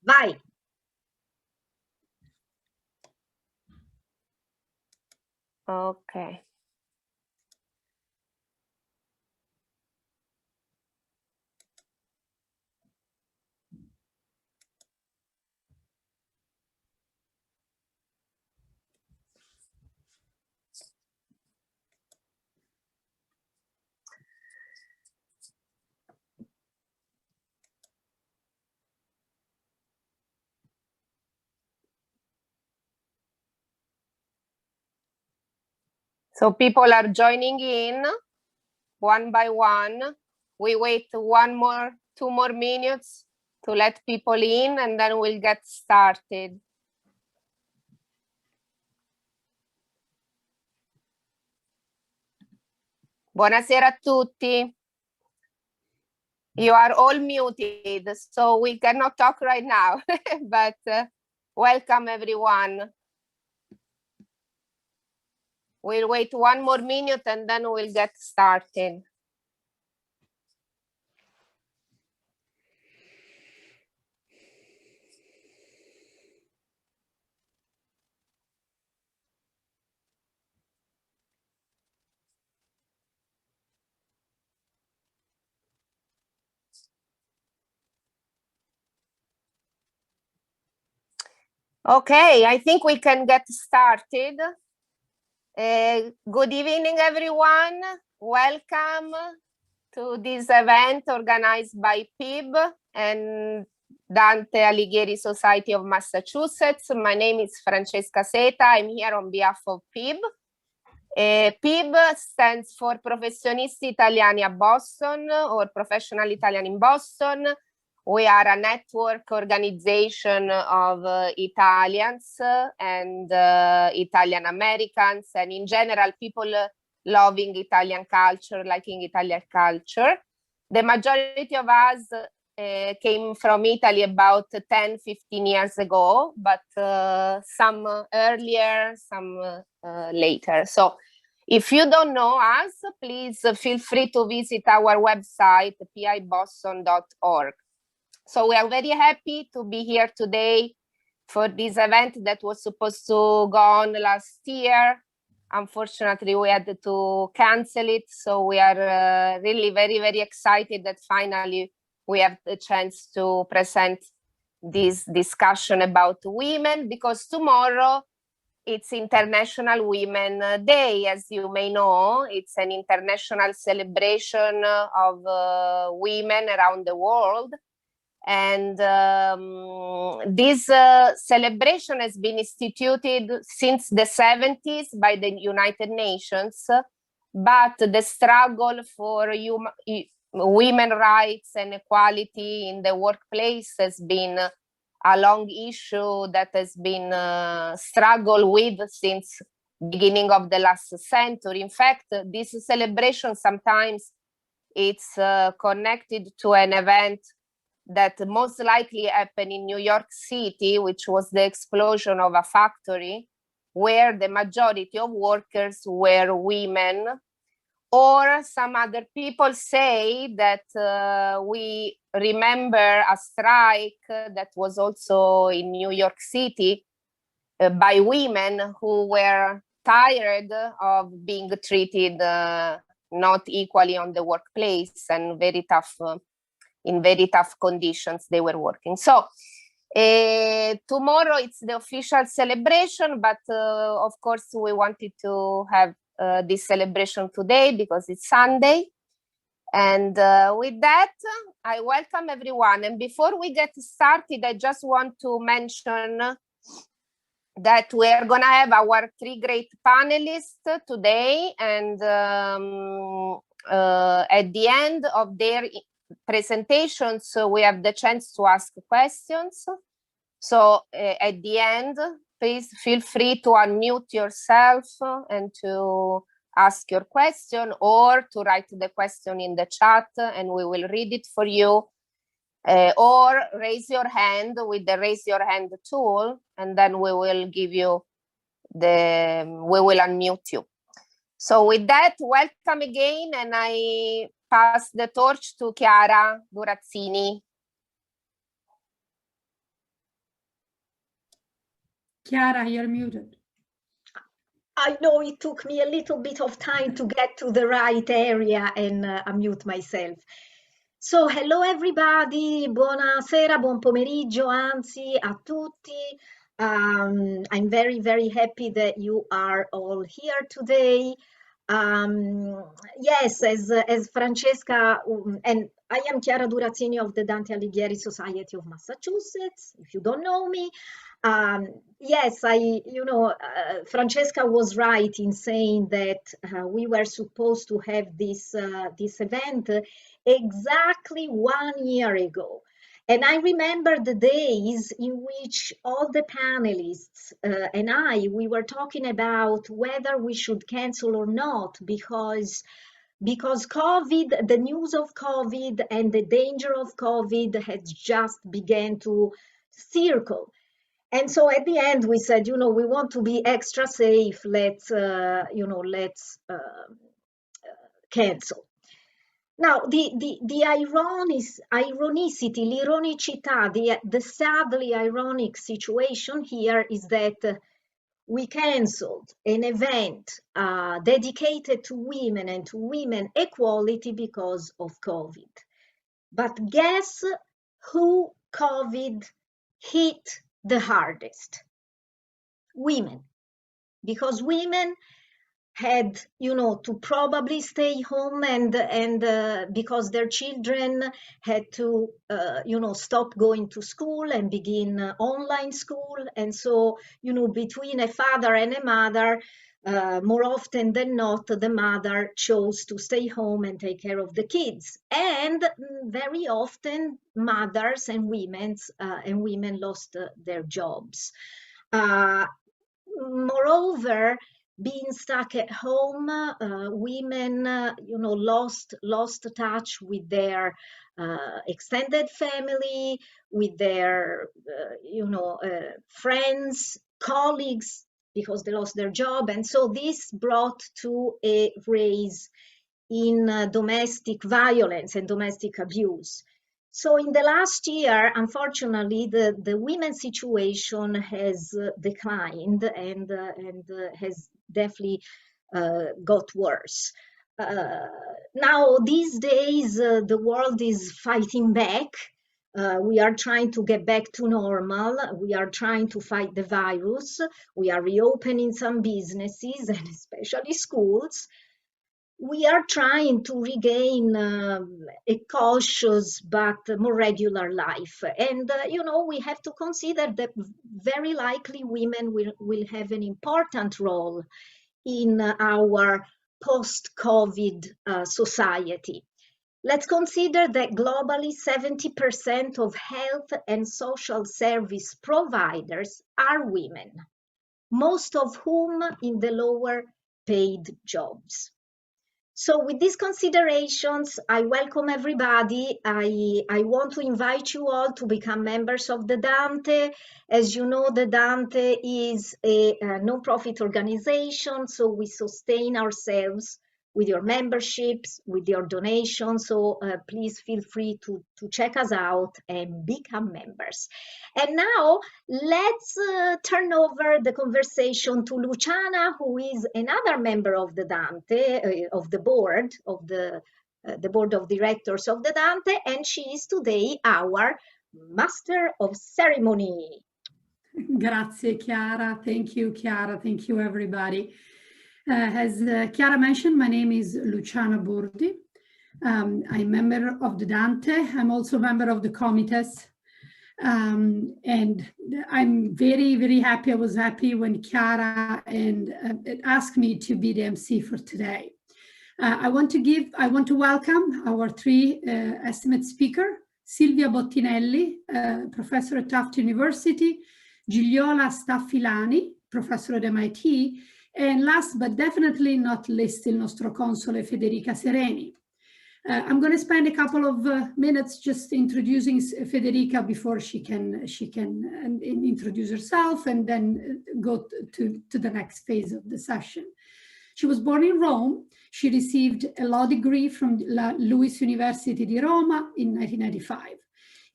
Vai. Ok. So people are joining in one by one. We wait 2 more minutes to let people in, and then we'll get started. Buonasera a tutti. You are all muted, so we cannot talk right now, but welcome everyone. We'll wait 1 more minute and then we'll get started. Okay, I think we can get started. Good evening, everyone. Welcome to this event organized by PIB and Dante Alighieri Society of Massachusetts. My name is Francesca Seta. I'm here on behalf of PIB. PIB stands for Professionisti Italiani a Boston, or Professional Italian in Boston. We are a network organization of Italians and Italian Americans, and in general, people loving Italian culture, liking Italian culture. The majority of us came from Italy about 10, 15 years ago, but some earlier, some later. So if you don't know us, please feel free to visit our website, piboston.org. So we are very happy to be here today for this event that was supposed to go on last year. Unfortunately, we had to cancel it. So we are really very, very excited that finally we have the chance to present this discussion about women, because tomorrow it's International Women Day, as you may know. It's an international celebration of women around the world. And this celebration has been instituted since the 70s by the United Nations, but the struggle for women rights and equality in the workplace has been a long issue that has been struggled with since beginning of the last century. In fact, this celebration sometimes it's connected to an event that most likely happened in New York City, which was the explosion of a factory where the majority of workers were women. Or some other people say that we remember a strike that was also in New York City by women who were tired of being treated not equally on the workplace and very tough in very tough conditions they were working. So tomorrow it's the official celebration, but of course we wanted to have this celebration today because it's Sunday. And with that, I welcome everyone. And before we get started, I just want to mention that we are going to have our 3 great panelists today. And at the end of their presentations, we have the chance to ask questions. So at the end, please feel free to unmute yourself and to ask your question, or to write the question in the chat and we will read it for you, or raise your hand with the raise your hand tool, and then we will give you we will unmute you. So with that, welcome again, and I pass the torch to Chiara Burratsini. Chiara, you're muted. I know it took me a little bit of time to get to the right area and unmute myself. So, hello everybody, buonasera, buon pomeriggio, anzi, a tutti. I'm very, very happy that you are all here today. Yes, as Francesca, and I am Chiara Burratsini of the Dante Alighieri Society of Massachusetts, if you don't know me. Yes, Francesca was right in saying that we were supposed to have this event exactly 1 year ago. And I remember the days in which all the panelists and we were talking about whether we should cancel or not, because COVID, the news of COVID and the danger of COVID had just began to circle. And so at the end we said, we want to be extra safe, let's cancel. Now, the ironicity, l'ironicità, the sadly ironic situation here is that we canceled an event dedicated to women and to women equality because of COVID. But guess who COVID hit the hardest? Women. Because women had, to probably stay home and because their children had to, stop going to school and begin online school. And so, between a father and a mother, more often than not, the mother chose to stay home and take care of the kids. And very often mothers and women lost their jobs. Moreover, being stuck at home, women, lost touch with their extended family, with their, friends, colleagues, because they lost their job. And so this brought to a rise in domestic violence and domestic abuse. So in the last year, unfortunately, the women's situation has declined and has definitely got worse. Now, these days, the world is fighting back. We are trying to get back to normal. We are trying to fight the virus. We are reopening some businesses and especially schools. We are trying to regain a cautious but more regular life. And, we have to consider that very likely women will have an important role in our post-COVID society. Let's consider that globally 70% of health and social service providers are women, most of whom in the lower paid jobs. So with these considerations, I welcome everybody. I want to invite you all to become members of the Dante. As you know, the Dante is a non-profit organization, so we sustain ourselves with your memberships, with your donations. So please feel free to check us out and become members. And now let's turn over the conversation to Luciana, who is another member of the Dante, of the board of the board of directors of the Dante, and she is today our master of ceremony. Grazie, Chiara. Thank you, Chiara. Thank you, everybody. As Chiara mentioned, my name is Luciana Burdi. I'm a member of the Dante. I'm also a member of the Comites. And I'm very, very happy. I was happy when Chiara asked me to be the MC for today. I want to welcome our three estimate speaker, Sylvia Bottinelli, professor at Tufts University, Julio Staffilani, professor at MIT, and last but definitely not least, il nostro console Federica Sereni. I'm going to spend a couple of minutes just introducing Federica before she can introduce herself and then go to the next phase of the session. She was born in Rome. She received a law degree from Luis University di Roma in 1995.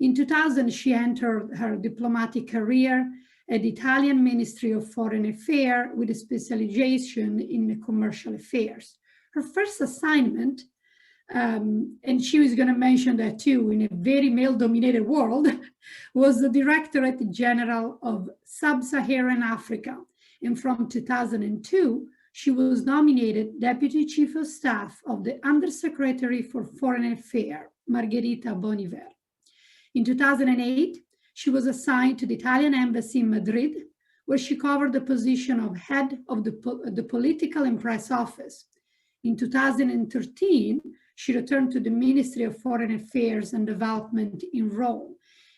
In 2000, she entered her diplomatic career at the Italian Ministry of Foreign Affairs with a specialization in commercial affairs. Her first assignment, and she was going to mention that too, in a very male-dominated world, was the Directorate General of Sub-Saharan Africa. And from 2002, she was nominated Deputy Chief of Staff of the Undersecretary for Foreign Affairs, Margherita Boniver. In 2008, she was assigned to the Italian Embassy in Madrid, where she covered the position of head of the Political and Press Office. In 2013, she returned to the Ministry of Foreign Affairs and Development in Rome.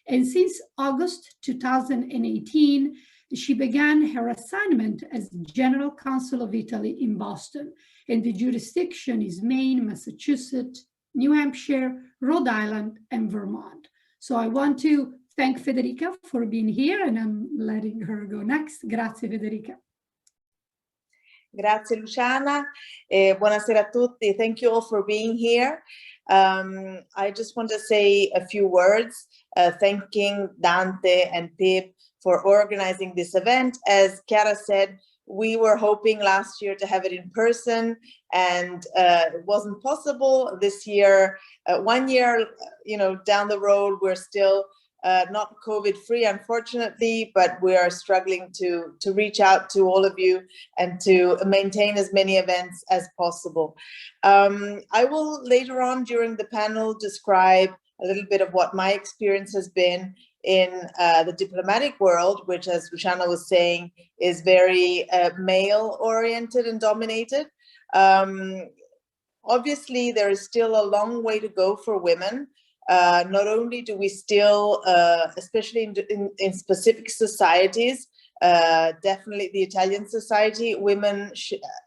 And since August 2018, she began her assignment as General Consul of Italy in Boston, and the jurisdiction is Maine, Massachusetts, New Hampshire, Rhode Island, and Vermont. So I want to thank Federica for being here, and I'm letting her go next. Grazie, Federica. Grazie Luciana, buonasera a tutti. Thank you all for being here. I just want to say a few words, thanking Dante and Pip for organizing this event. As Chiara said, we were hoping last year to have it in person, and it wasn't possible this year. 1 year, down the road, we're still not COVID-free, unfortunately, but we are struggling to reach out to all of you and to maintain as many events as possible. I will later on during the panel describe a little bit of what my experience has been in the diplomatic world, which, as Luciana was saying, is very male-oriented and dominated. Obviously, there is still a long way to go for women. Not only do we still, especially in specific societies, definitely the Italian society, women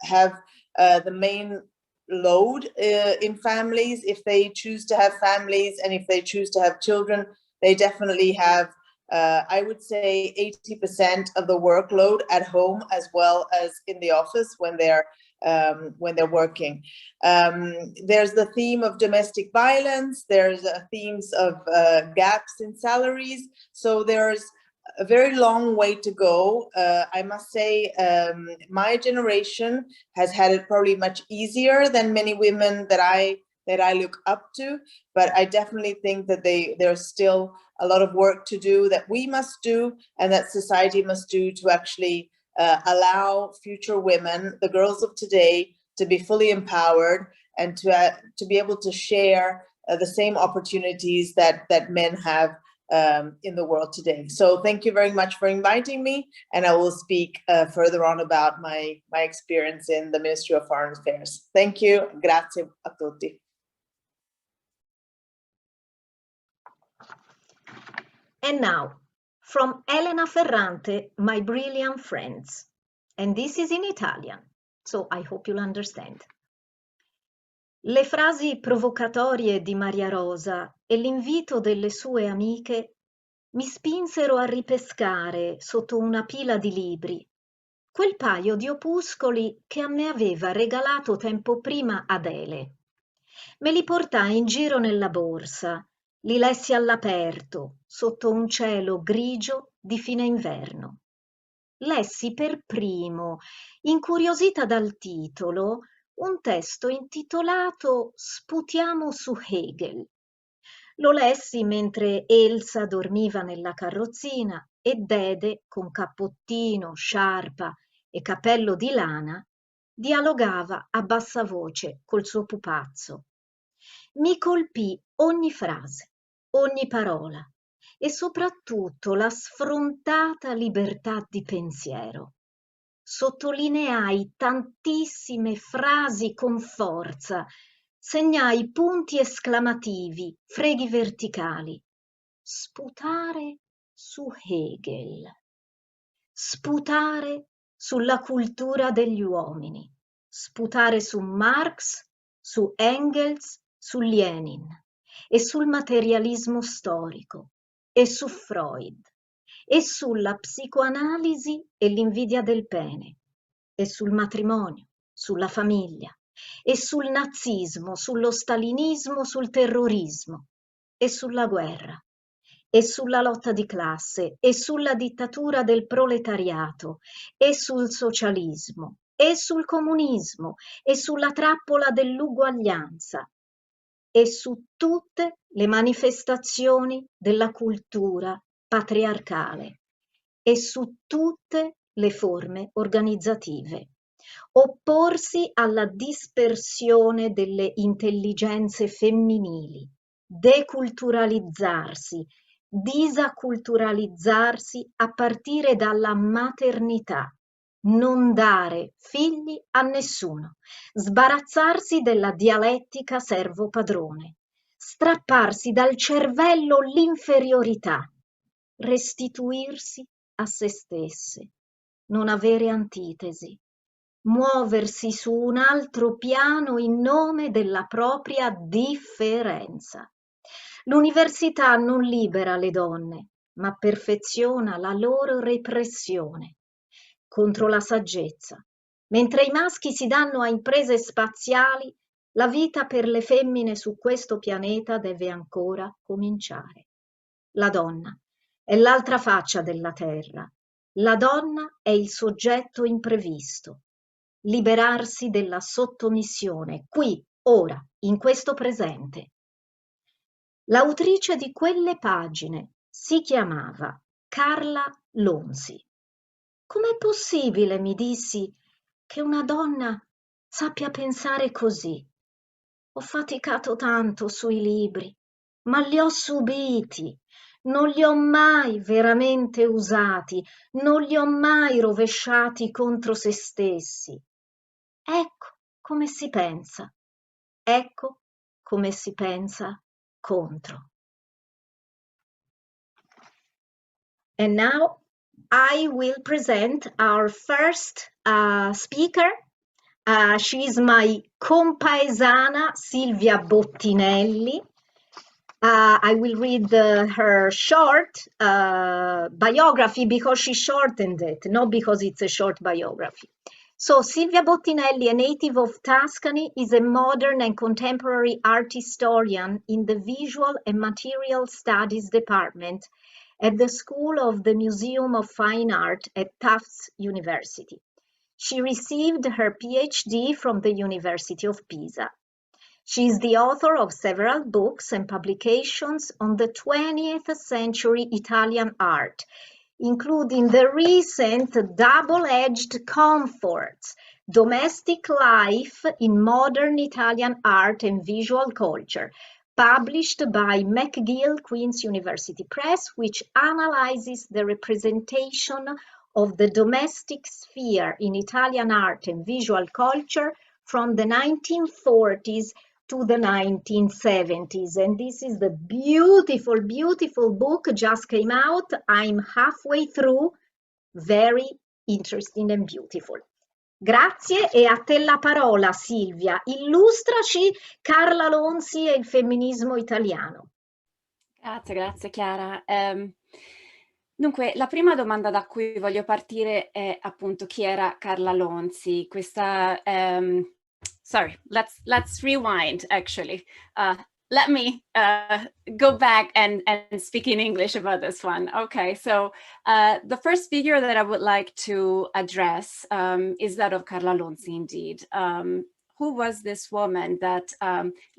have the main load in families if they choose to have families, and if they choose to have children, they definitely have, I would say, 80% of the workload at home as well as in the office when they're working. There's the theme of domestic violence. There's themes of gaps in salaries. So there's a very long way to go. I must say, my generation has had it probably much easier than many women that I look up to, but I definitely think that there's still a lot of work to do, that we must do, and that society must do to actually allow future women, the girls of today, to be fully empowered and to be able to share the same opportunities that men have in the world today. So thank you very much for inviting me, and I will speak further on about my experience in the Ministry of Foreign Affairs. Thank you. Grazie a tutti. And now, from Elena Ferrante, my brilliant friends. And this is in Italian, so I hope you'll understand. Le frasi provocatorie di Maria Rosa e l'invito delle sue amiche mi spinsero a ripescare sotto una pila di libri quel paio di opuscoli che a me aveva regalato tempo prima Adele. Me li portai in giro nella borsa, li lessi all'aperto, sotto un cielo grigio di fine inverno. Lessi per primo, incuriosita dal titolo, un testo intitolato Sputiamo su Hegel. Lo lessi mentre Elsa dormiva nella carrozzina e Dede, con cappottino, sciarpa e cappello di lana, dialogava a bassa voce col suo pupazzo. Mi colpì ogni frase, ogni parola e soprattutto la sfrontata libertà di pensiero. Sottolineai tantissime frasi con forza, segnai punti esclamativi, freghi verticali. Sputare su Hegel. Sputare sulla cultura degli uomini. Sputare su Marx, su Engels, su Lenin e sul materialismo storico e su Freud e sulla psicoanalisi e l'invidia del pene e sul matrimonio, sulla famiglia e sul nazismo, sullo stalinismo, sul terrorismo e sulla guerra e sulla lotta di classe, e sulla dittatura del proletariato, e sul socialismo, e sul comunismo, e sulla trappola dell'uguaglianza, e su tutte le manifestazioni della cultura patriarcale, e su tutte le forme organizzative. Opporsi alla dispersione delle intelligenze femminili, deculturalizzarsi, disaculturalizzarsi a partire dalla maternità, non dare figli a nessuno, sbarazzarsi della dialettica servo-padrone, strapparsi dal cervello l'inferiorità, restituirsi a se stesse, non avere antitesi, muoversi su un altro piano in nome della propria differenza. L'università non libera le donne, ma perfeziona la loro repressione contro la saggezza. Mentre i maschi si danno a imprese spaziali, la vita per le femmine su questo pianeta deve ancora cominciare. La donna è l'altra faccia della terra. La donna è il soggetto imprevisto. Liberarsi della sottomissione, qui, ora, in questo presente. L'autrice di quelle pagine si chiamava Carla Lonzi. Com'è possibile, mi dissi, che una donna sappia pensare così? Ho faticato tanto sui libri, ma li ho subiti. Non li ho mai veramente usati, non li ho mai rovesciati contro se stessi. Ecco come si pensa, ecco come si pensa contro. And now I will present our first speaker. She is my compaesana, Sylvia Bottinelli. I will read her short biography because she shortened it, not because it's a short biography. So Sylvia Bottinelli, a native of Tuscany, is a modern and contemporary art historian in the Visual and Material Studies Department at the School of the Museum of Fine Art at Tufts University. She received her PhD from the University of Pisa. She is the author of several books and publications on the 20th century Italian art, including the recent double-edged comforts, Domestic Life in Modern Italian Art and Visual Culture, published by McGill Queen's University Press, which analyzes the representation of the domestic sphere in Italian art and visual culture from the 1940s to the 1970s. And this is the beautiful, beautiful book, just came out. I'm halfway through. Very interesting and beautiful. Grazie e a te la parola, Silvia. Illustraci Carla Lonzi e il femminismo italiano. Grazie Chiara. Dunque, la prima domanda da cui voglio partire è appunto chi era Carla Lonzi. Questa, sorry, let's rewind actually. Let me go back and speak in English about this one. Okay, so the first figure that I would like to address is that of Carla Lonzi indeed. Who was this woman that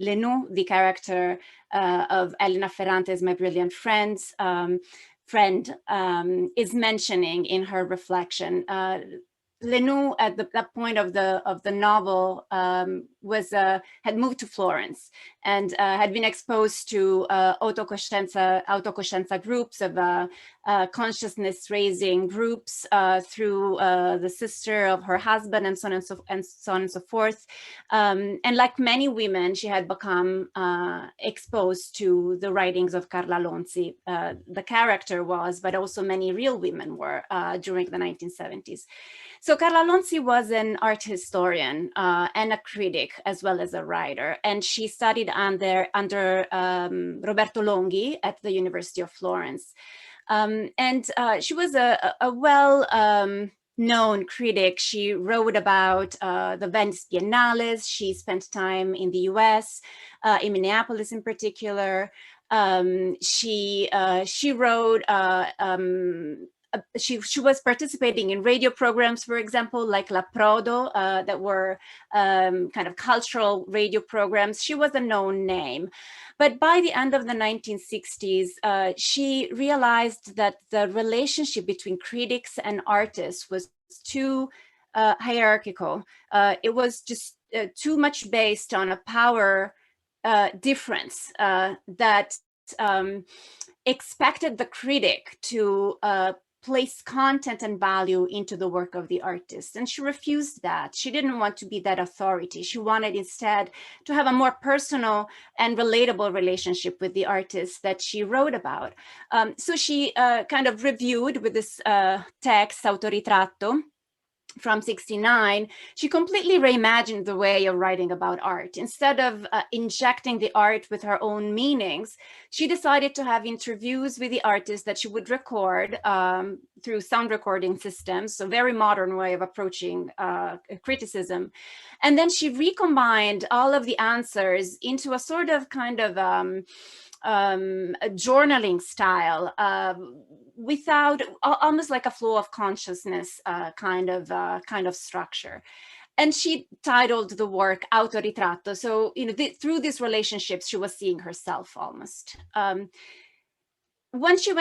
Lenou, the character of Elena Ferrante's My Brilliant Friend, is mentioning in her reflection. Lenou, at that point of the novel, had moved to Florence and had been exposed to autocoscienza groups of consciousness-raising groups through the sister of her husband and so on and so forth. And like many women, she had become exposed to the writings of Carla Lonzi. The character was, but also many real women were during the 1970s. So Carla Lonzi was an art historian and a critic as well as a writer, and she studied under Roberto Longhi at the University of Florence. And she was a well-known critic. She wrote about the Venice Biennales. She spent time in the US, in Minneapolis in particular. She wrote. She was participating in radio programs, for example, like La Prodo, that were kind of cultural radio programs. She was a known name. But by the end of the 1960s, she realized that the relationship between critics and artists was too hierarchical. It was just too much based on a power difference that expected the critic to place content and value into the work of the artist. And she refused that. She didn't want to be that authority. She wanted instead to have a more personal and relatable relationship with the artist that she wrote about. So she kind of reviewed with this text, Autoritratto, from 1969, she completely reimagined the way of writing about art. Instead of injecting the art with her own meanings, she decided to have interviews with the artists that she would record through sound recording systems, so very modern way of approaching criticism. And then she recombined all of the answers into a sort of kind of a journaling style without, almost like a flow of consciousness kind of structure. And she titled the work Autoritratto. So, through these relationships, she was seeing herself almost. When she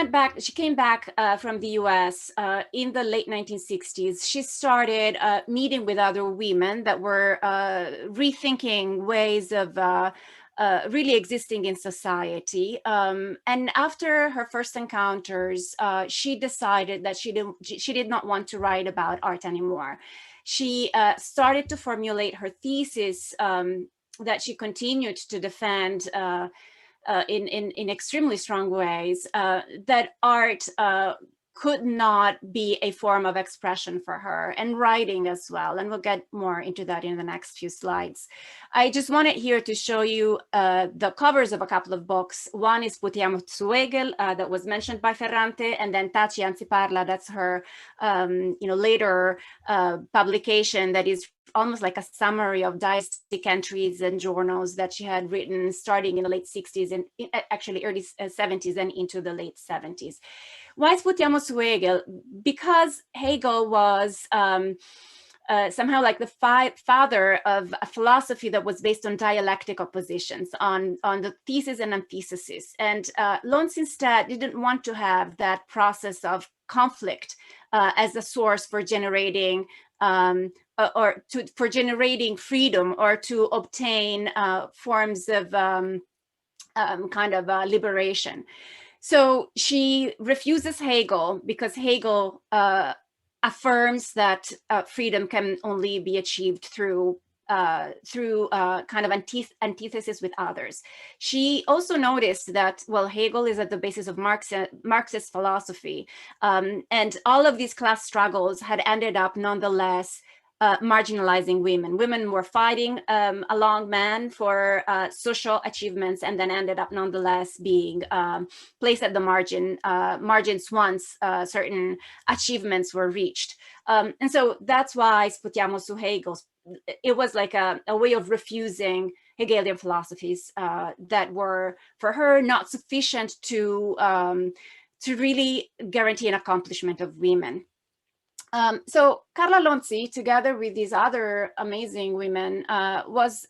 came back from the US in the late 1960s, she started meeting with other women that were rethinking ways of really existing in society. And after her first encounters, she decided that she did not want to write about art anymore. She started to formulate her thesis that she continued to defend in extremely strong ways, that art could not be a form of expression for her, and writing as well. And we'll get more into that in the next few slides. I just wanted here to show you the covers of a couple of books. One is Sputiamo su Hegel, that was mentioned by Ferrante, and then Taci anzi parla, that's her later publication that is almost like a summary of didactic entries and journals that she had written starting in the late 60s and actually early 70s and into the late 70s. Why Sputiamo su Hegel? Because Hegel was somehow like the father of a philosophy that was based on dialectic oppositions, on the thesis and antithesis. And Lonzi instead didn't want to have that process of conflict as a source for generating for generating freedom or to obtain forms of liberation. So she refuses Hegel because Hegel affirms that freedom can only be achieved through kind of antithesis with others. She also noticed that, well, Hegel is at the basis of Marxist philosophy, and all of these class struggles had ended up nonetheless marginalizing women. Women were fighting along men for social achievements, and then ended up nonetheless being placed at the margins once certain achievements were reached. And so that's why Sputiamo su Hegel, it was like a way of refusing Hegelian philosophies that were, for her, not sufficient to really guarantee an accomplishment of women. So Carla Lonzi, together with these other amazing women, was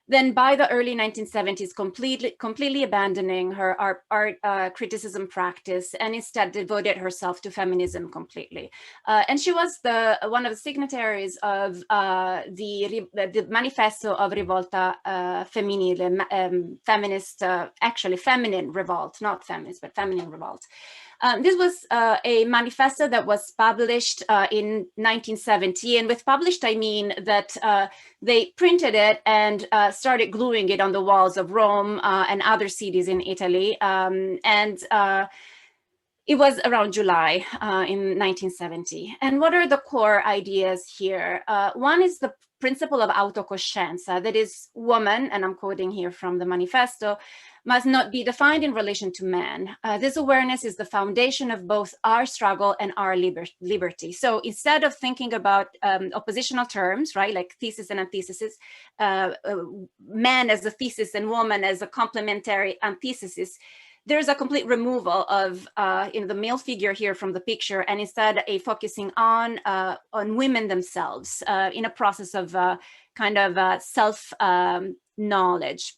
then by the early 1970s completely abandoning her art criticism practice, and instead devoted herself to feminism completely. And she was one of the signatories of the Manifesto of Rivolta Femminile, feminist, actually feminine revolt, not feminist, but feminine revolt. This was a manifesto that was published in 1970, and with published I mean that they printed it and started gluing it on the walls of Rome and other cities in Italy, and it was around July in 1970. And what are the core ideas here? One is the principle of autocoscienza, that is, woman, and I'm quoting here from the manifesto, must not be defined in relation to man. This awareness is the foundation of both our struggle and our liberty. So instead of thinking about oppositional terms, right, like thesis and antithesis, man as a thesis and woman as a complementary antithesis, there's a complete removal of the male figure here from the picture, and instead a focusing on women themselves in a process of kind of self knowledge.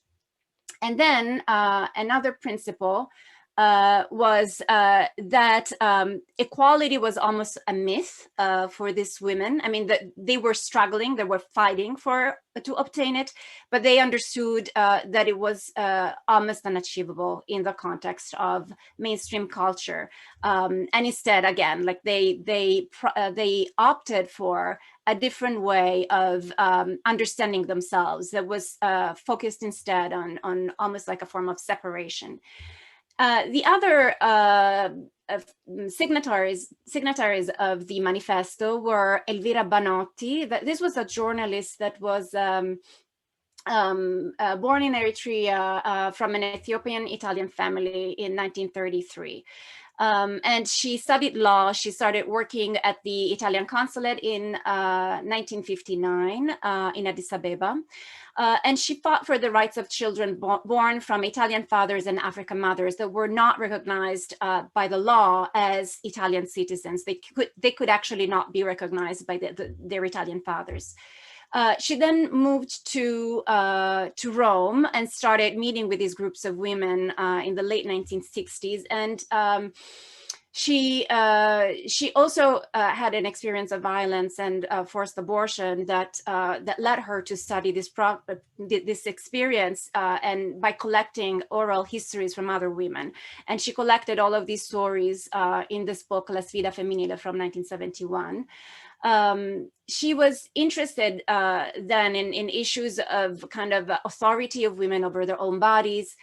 And then another principle was that equality was almost a myth for these women. I mean, that they were struggling, they were fighting to obtain it, but they understood that it was almost unachievable in the context of mainstream culture. And instead, again, like they opted for a different way of understanding themselves that was focused instead on almost like a form of separation. The other signatories of the manifesto were Elvira Banotti. This was a journalist that was born in Eritrea from an Ethiopian Italian family in 1933. And she studied law. She started working at the Italian consulate in 1959 in Addis Abeba. And she fought for the rights of children born from Italian fathers and African mothers that were not recognized by the law as Italian citizens. They could actually not be recognized by their Italian fathers. She then moved to Rome and started meeting with these groups of women in the late 1960s. And she also had an experience of violence and forced abortion that led her to study this experience and by collecting oral histories from other women. And she collected all of these stories in this book, La Sfida Femminile from 1971. She was interested then in issues of kind of authority of women over their own bodies.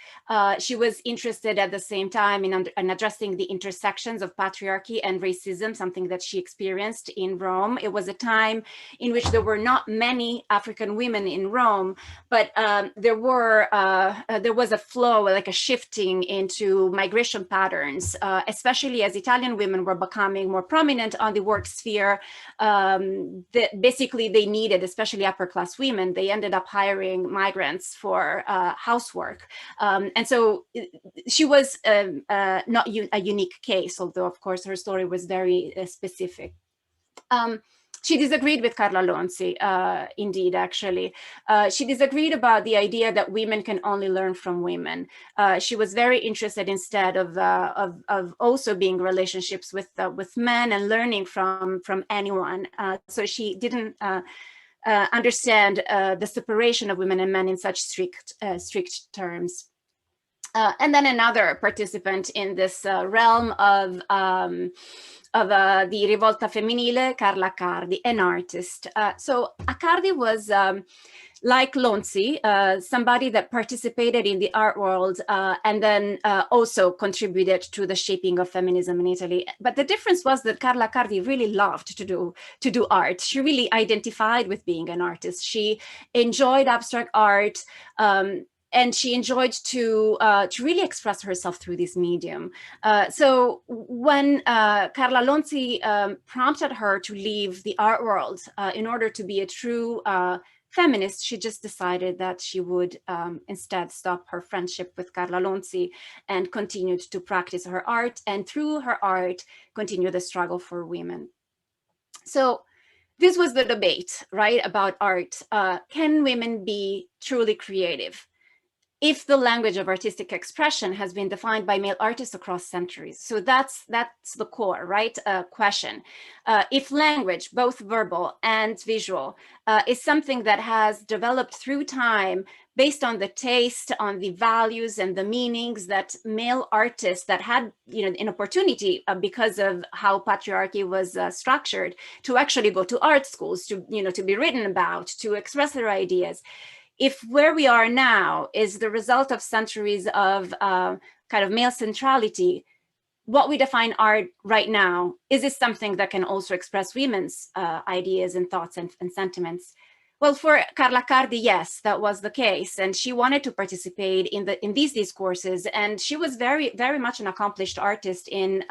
She was interested at the same time in addressing the intersections of patriarchy and racism, something that she experienced in Rome. It was a time in which there were not many African women in Rome, but there was a flow, like a shifting into migration patterns, especially as Italian women were becoming more prominent on the work sphere. That basically they needed, especially upper class women, they ended up hiring migrants for housework. And so she was not a unique case, although of course her story was very specific. She disagreed with Carla Lonzi, indeed, actually. She disagreed about the idea that women can only learn from women. She was very interested instead of also being relationships with men and learning from anyone. So she didn't understand the separation of women and men in such strict terms. And then another participant in this realm of the Rivolta Femminile, Carla Accardi, an artist. So Accardi was, like Lonzi, somebody that participated in the art world and then also contributed to the shaping of feminism in Italy. But the difference was that Carla Accardi really loved to do art. She really identified with being an artist. She enjoyed abstract art. And she enjoyed to really express herself through this medium. So when Carla Lonzi prompted her to leave the art world in order to be a true feminist, she just decided that she would instead stop her friendship with Carla Lonzi and continued to practice her art, and through her art, continue the struggle for women. So this was the debate, right, about art. Can women be truly creative if the language of artistic expression has been defined by male artists across centuries? So that's the core, right, question. If language, both verbal and visual, is something that has developed through time based on the taste, on the values and the meanings that male artists that had, an opportunity because of how patriarchy was structured to actually go to art schools, to be written about, to express their ideas. If where we are now is the result of centuries of kind of male centrality, what we define art right now, is this something that can also express women's ideas and thoughts and sentiments? Well, for Carla Cardi, yes, that was the case, and she wanted to participate in these discourses, and she was very, very much an accomplished artist in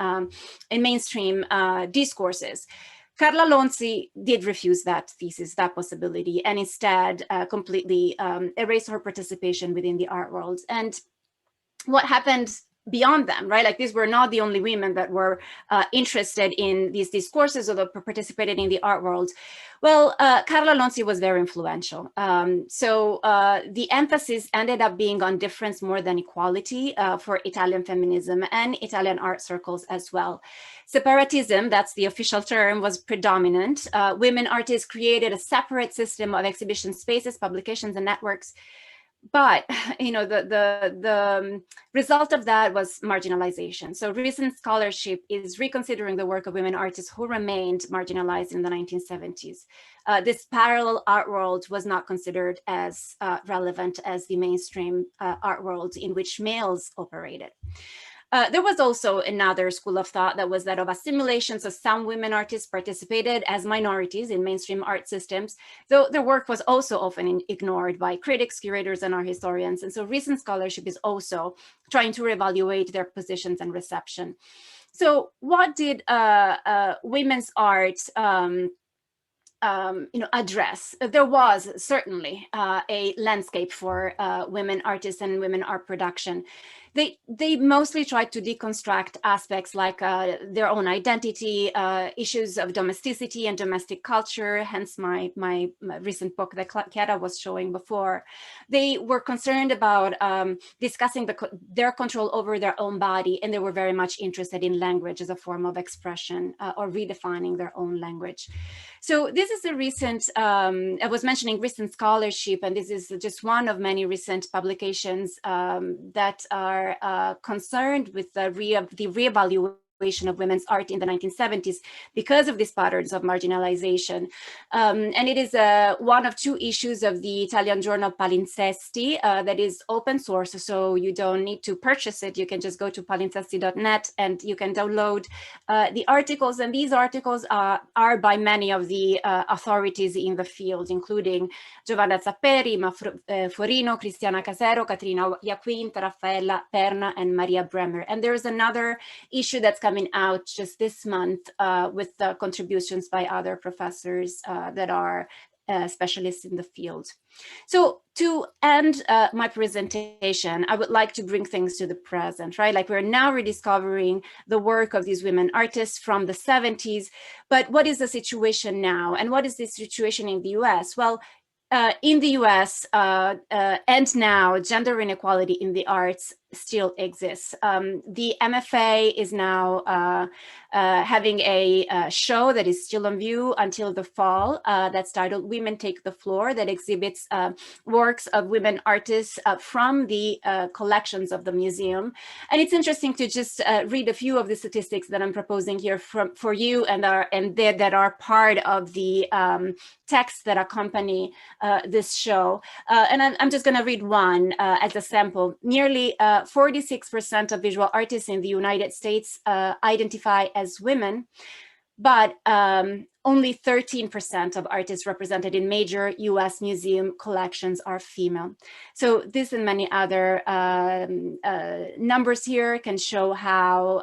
mainstream discourses. Carla Lonzi did refuse that thesis, that possibility, and instead completely erased her participation within the art world. And what happened beyond them, right? Like, these were not the only women that were interested in these discourses or that participated in the art world. Well, Carla Lonzi was very influential. So the emphasis ended up being on difference more than equality for Italian feminism and Italian art circles as well. Separatism, that's the official term, was predominant. Women artists created a separate system of exhibition spaces, publications, and networks. But, you know, the result of that was marginalization. So recent scholarship is reconsidering the work of women artists who remained marginalized in the 1970s. This parallel art world was not considered as relevant as the mainstream art world in which males operated. There was also another school of thought that was that of assimilation. So some women artists participated as minorities in mainstream art systems, though their work was also often ignored by critics, curators, and art historians. And so recent scholarship is also trying to reevaluate their positions and reception. So what did women's art address? There was certainly a landscape for women artists and women art production. They mostly tried to deconstruct aspects like their own identity, issues of domesticity and domestic culture, hence my recent book that Chiara was showing before. They were concerned about discussing their control over their own body, and they were very much interested in language as a form of expression or redefining their own language. So this is a recent, I was mentioning recent scholarship, and this is just one of many recent publications that are concerned with the reevaluation of women's art in the 1970s because of these patterns of marginalization. And it is one of two issues of the Italian journal Palinsesti that is open source, so you don't need to purchase it. You can just go to palinsesti.net and you can download the articles. And these articles are by many of the authorities in the field, including Giovanna Zapperi, Forino, Cristiana Casero, Caterina Iaquinta, Raffaella Perna, and Maria Bremer. And there's another issue that's coming out just this month with the contributions by other professors that are specialists in the field. So to end my presentation, I would like to bring things to the present, right? Like, we're now rediscovering the work of these women artists from the 70s, but what is the situation now? And what is the situation in the US? Well, in the US and now, gender inequality in the arts still exists. The MFA is now having a show that is still on view until the fall that's titled Women Take the Floor, that exhibits works of women artists from the collections of the museum. And it's interesting to just read a few of the statistics that I'm proposing here for you and that are part of the texts that accompany this show. And I'm just going to read one as a sample. Nearly 46% of visual artists in the United States identify as women, but only 13% of artists represented in major US museum collections are female. So this and many other numbers here can show how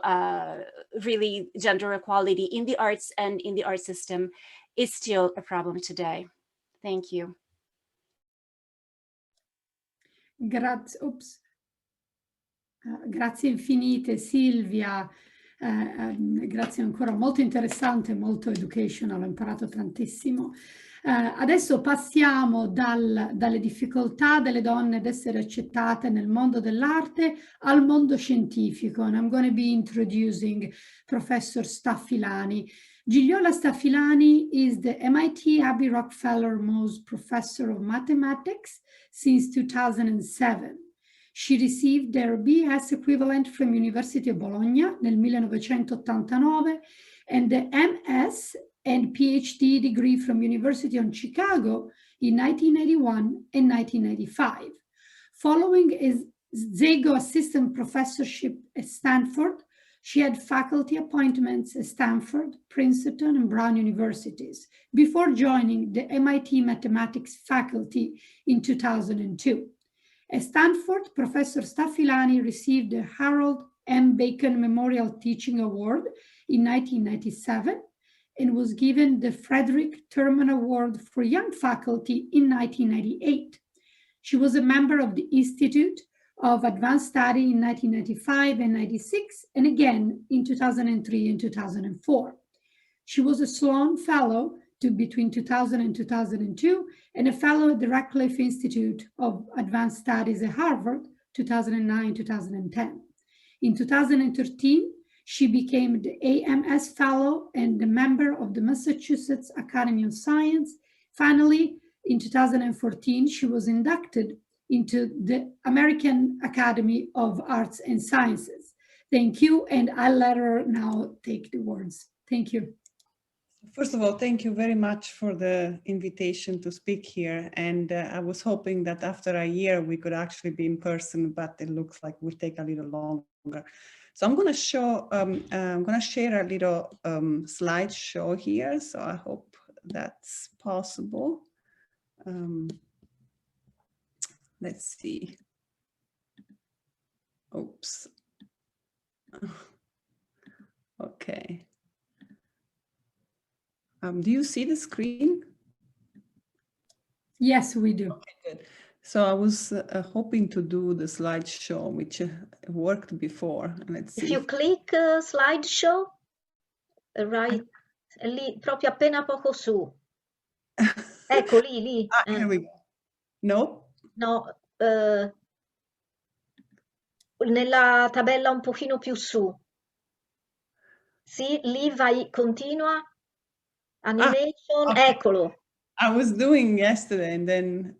really gender equality in the arts and in the art system is still a problem today. Thank you. Grazie infinite Silvia, grazie ancora, molto interessante, molto educational, ho imparato tantissimo. Adesso passiamo dalle difficoltà delle donne ad essere accettate nel mondo dell'arte al mondo scientifico, and I'm going to be introducing Professor Staffilani. Julio Lastafilani is the MIT Abbey Rockefeller Mohs Professor of Mathematics since 2007. She received their BS equivalent from University of Bologna nel 1989 and the MS and PhD degree from University of Chicago in 1981 and 1995. Following his Szego Assistant Professorship at Stanford, She had faculty appointments at Stanford, Princeton, and Brown universities before joining the MIT mathematics faculty in 2002. At Stanford, Professor Staffilani received the Harold M. Bacon Memorial Teaching Award in 1997 and was given the Frederick Terman Award for Young Faculty in 1998. She was a member of the Institute of Advanced Study in 1995 and 96, and again in 2003 and 2004. She was a Sloan Fellow between 2000 and 2002, and a Fellow at the Radcliffe Institute of Advanced Studies at Harvard, 2009-2010. In 2013, she became the AMS Fellow and a member of the Massachusetts Academy of Science. Finally, in 2014, she was inducted into the American Academy of Arts and Sciences. Thank you, and I'll let her now take the words. Thank you. First of all, thank you very much for the invitation to speak here. And I was hoping that after a year we could actually be in person, but it looks like it will take a little longer. So I'm going to show, I'm going to share a little slideshow here. So I hope that's possible. Let's see. Oops. Okay. Do you see the screen? Yes, we do. Okay, good. So I was hoping to do the slideshow, which worked before. Let's see. If you click slideshow, right, lì, proprio appena poco su. Ecco, lì. Ah, here we go. No? No, nella tabella un pochino più su. Sì, lì vai, continua. Animation, okay. Eccolo. I was doing yesterday and then,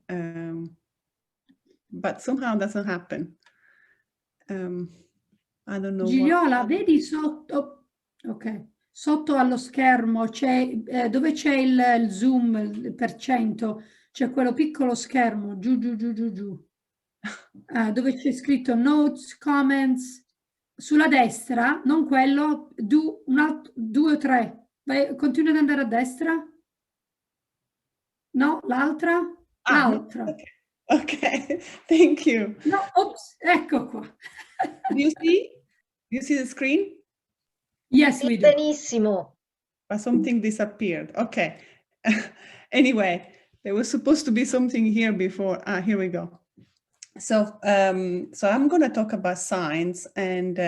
but somehow it doesn't happen. I don't know. Giliola, vedi sotto, ok, sotto allo schermo c'è, dove c'è il zoom, il percento, c'è quello piccolo schermo, giù, dove c'è scritto notes, comments, sulla destra, non quello, 2 o 3. Vai, continua ad andare a destra? No, l'altra? L'altra. No. Okay, thank you. No, ops, ecco qua. Do you see? Do you see the screen? Yes, we do. Benissimo. But something disappeared. Okay. Anyway, there was supposed to be something here before. Ah, here we go. So, so I'm going to talk about science, and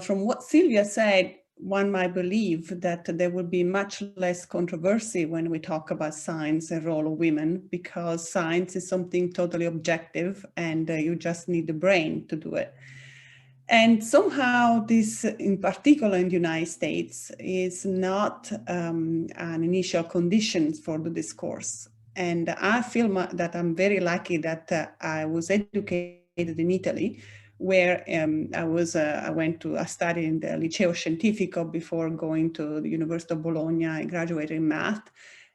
from what Sylvia said, one might believe that there will be much less controversy when we talk about science and role of women, because science is something totally objective and you just need the brain to do it. And somehow this, in particular in the United States, is not an initial condition for the discourse. And I feel that I'm very lucky that I was educated in Italy, where I studied in the Liceo Scientifico before going to the University of Bologna. I graduated in math.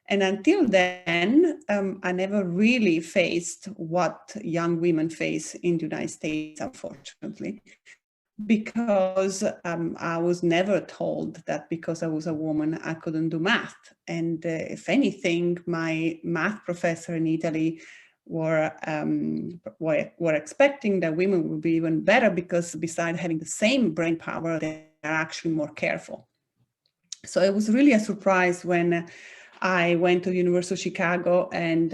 And until then, I never really faced what young women face in the United States, unfortunately, because I was never told that because I was a woman, I couldn't do math. And if anything, my math professor in Italy were expecting that women would be even better, because besides having the same brain power, they are actually more careful. So it was really a surprise when I went to the University of Chicago, and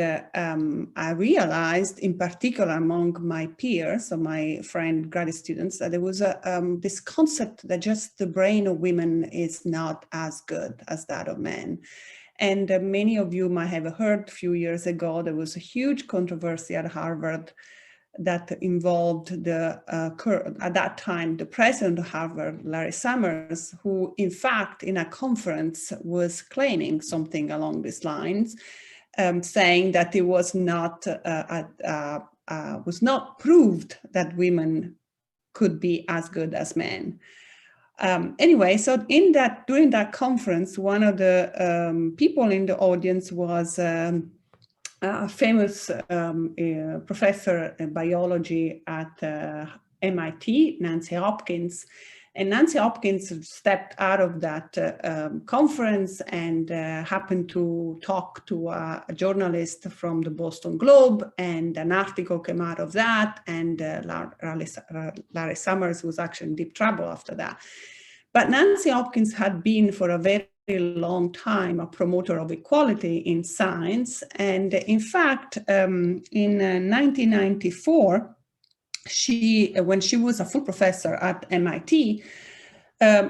I realized, in particular among my peers, so my friend graduate students, that there was this concept that just the brain of women is not as good as that of men. And many of you might have heard a few years ago, there was a huge controversy at Harvard that involved at that time, the president of Harvard, Larry Summers, who in fact in a conference was claiming something along these lines, saying that it was not proved that women could be as good as men. Anyway, so during that conference, one of the people in the audience was a famous professor in biology at MIT, Nancy Hopkins, And Nancy Hopkins stepped out of that conference and happened to talk to a journalist from the Boston Globe, and an article came out of that, and Larry Summers was actually in deep trouble after that. But Nancy Hopkins had been for a very long time a promoter of equality in science, and in fact, in 1994, when she was a full professor at MIT,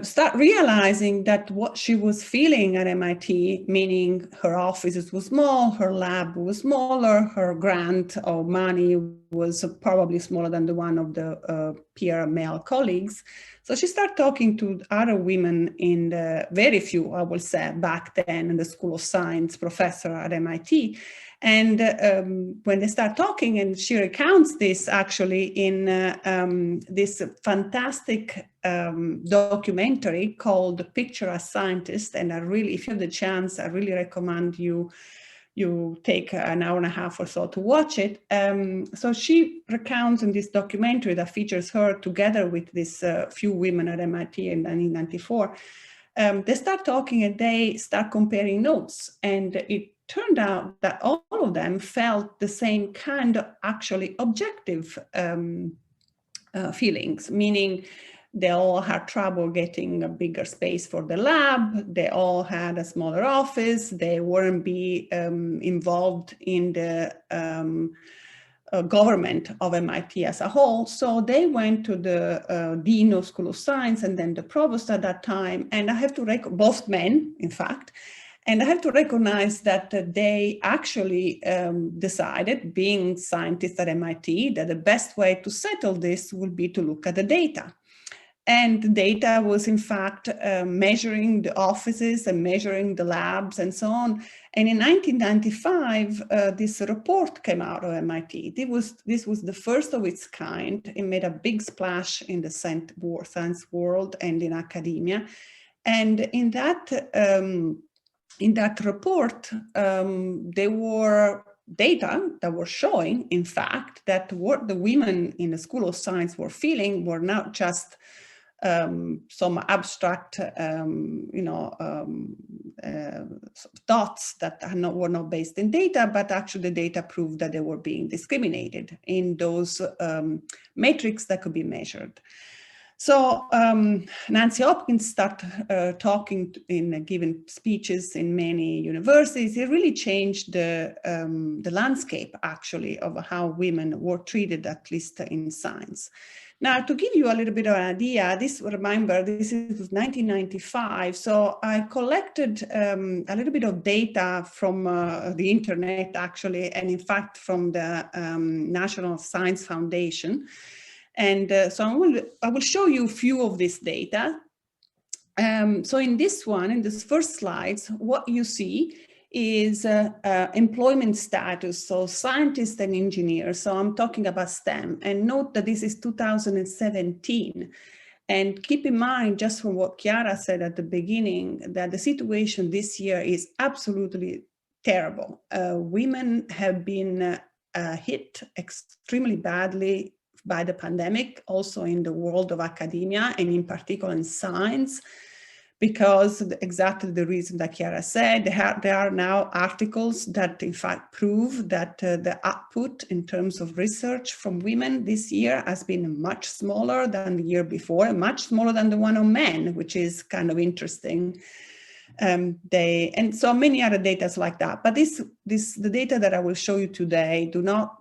start realizing that what she was feeling at MIT, meaning her offices were small, her lab was smaller, her grant of money was probably smaller than the one of the peer male colleagues. So she started talking to other women in the, very few, I will say, back then in the School of Science professor at MIT. And when they start talking, and she recounts this actually in this fantastic documentary called Picture a Scientist. And I really, if you have the chance, I really recommend you take an hour and a half or so to watch it. So she recounts in this documentary that features her together with this few women at MIT in 1994. They start talking and they start comparing notes, and it turned out that all of them felt the same kind of actually objective feelings, meaning they all had trouble getting a bigger space for the lab, they all had a smaller office, they weren't involved in the government of MIT as a whole. So they went to the Dean of School of Science and then the provost at that time, and I have to both men, in fact, and I have to recognize that they actually decided, being scientists at MIT, that the best way to settle this would be to look at the data. And the data was, in fact, measuring the offices and measuring the labs and so on. And in 1995, this report came out of MIT. This was the first of its kind. It made a big splash in the science world and in academia. And in that report, there were data that were showing, in fact, that what the women in the School of Science were feeling were not just some abstract, thoughts that were not based in data, but actually the data proved that they were being discriminated in those metrics that could be measured. So Nancy Hopkins started talking in giving speeches in many universities. It really changed the landscape, actually, of how women were treated, at least in science. Now, to give you a little bit of an idea, remember, this is 1995. So I collected a little bit of data from the internet, actually, and in fact, from the National Science Foundation. And so I will show you a few of this data. So in this one, in this first slides, what you see is employment status, so scientists and engineers. So I'm talking about STEM, and note that this is 2017. And keep in mind, just from what Chiara said at the beginning, that the situation this year is absolutely terrible. Women have been hit extremely badly by the pandemic, also in the world of academia, and in particular in science, because exactly the reason that Chiara said, there are now articles that in fact prove that the output in terms of research from women this year has been much smaller than the year before, and much smaller than the one on men, which is kind of interesting. And so many other data like that, but the data that I will show you today do not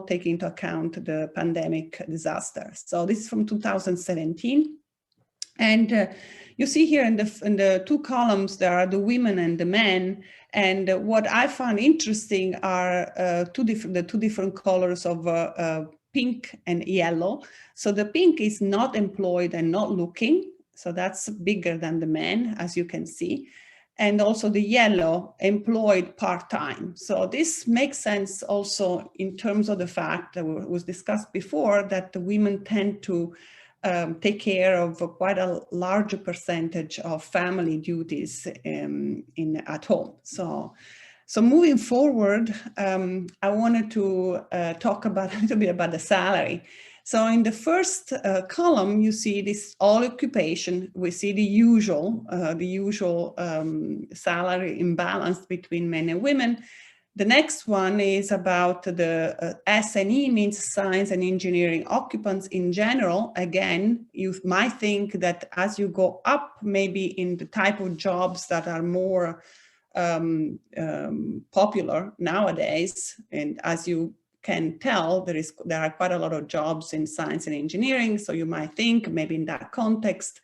take into account the pandemic disaster. So this is from 2017, and you see here in the two columns there are the women and the men. And what I found interesting are the two different colors of pink and yellow. So the pink is not employed and not looking. So that's bigger than the men, as you can see. And also the yellow, employed part-time. So this makes sense also in terms of the fact that was discussed before, that the women tend to take care of quite a larger percentage of family duties at home. So moving forward, I wanted to talk a little bit about the salary. So in the first column, you see this all occupation. We see the usual salary imbalance between men and women. The next one is about the S&E, means science and engineering occupants in general. Again, you might think that as you go up, maybe in the type of jobs that are more popular nowadays, and as you can tell, there are quite a lot of jobs in science and engineering. So you might think maybe in that context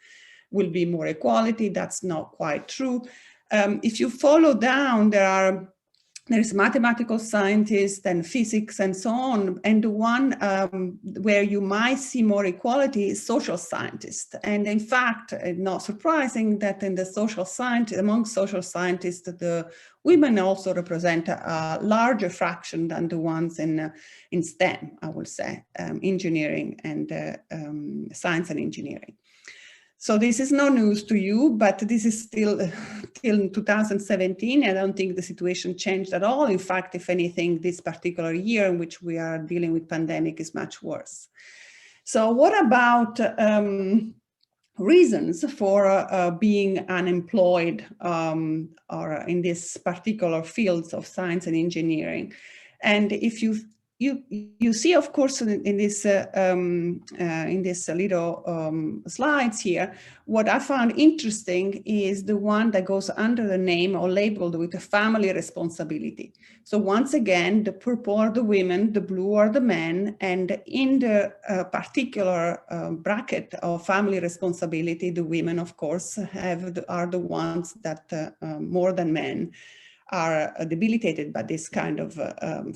will be more equality. That's not quite true. If you follow down, there is mathematical scientists and physics and so on. And the one where you might see more equality is social scientists. And in fact, not surprising that in the among social scientists, the women also represent a larger fraction than the ones in STEM, I would say, engineering and science and engineering. So this is no news to you, but this is still till 2017. I don't think the situation changed at all. In fact, if anything, this particular year in which we are dealing with pandemic is much worse. So what about reasons for being unemployed or in this particular fields of science and engineering? And if you see, of course, in this little slides here, what I found interesting is the one that goes under the name or labeled with a family responsibility. So once again, the purple are the women, the blue are the men, and in the particular bracket of family responsibility, the women, of course, are the ones that more than men are debilitated by this kind of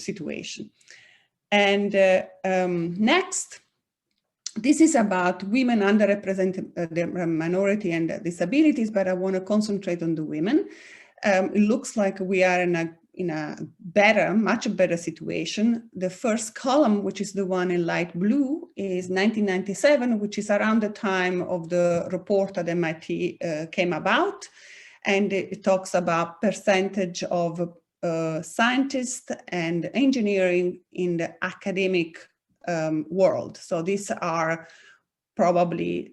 situation. And next, this is about women underrepresented, the minority and disabilities, but I want to concentrate on the women. It looks like we are in a better, much better situation. The first column, which is the one in light blue, is 1997, which is around the time of the report at MIT came about. And it talks about percentage of scientists and engineering in the academic world. So these are probably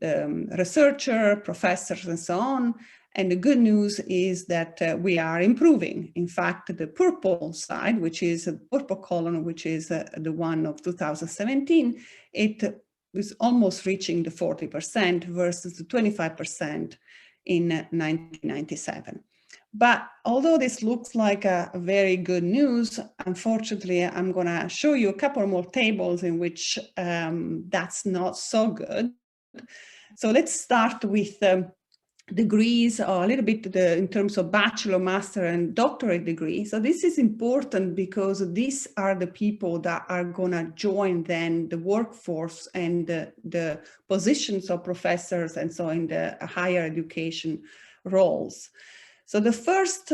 researchers, professors, and so on. And the good news is that we are improving. In fact, the purple side, which is a purple column, which is the one of 2017, it is almost reaching the 40% versus the 25% in 1997. But although this looks like a very good news, unfortunately, I'm going to show you a couple more tables in which that's not so good. So let's start with degrees, or a little bit in terms of bachelor, master, and doctorate degree. So this is important because these are the people that are going to join then the workforce and the positions of professors and so in the higher education roles. So the first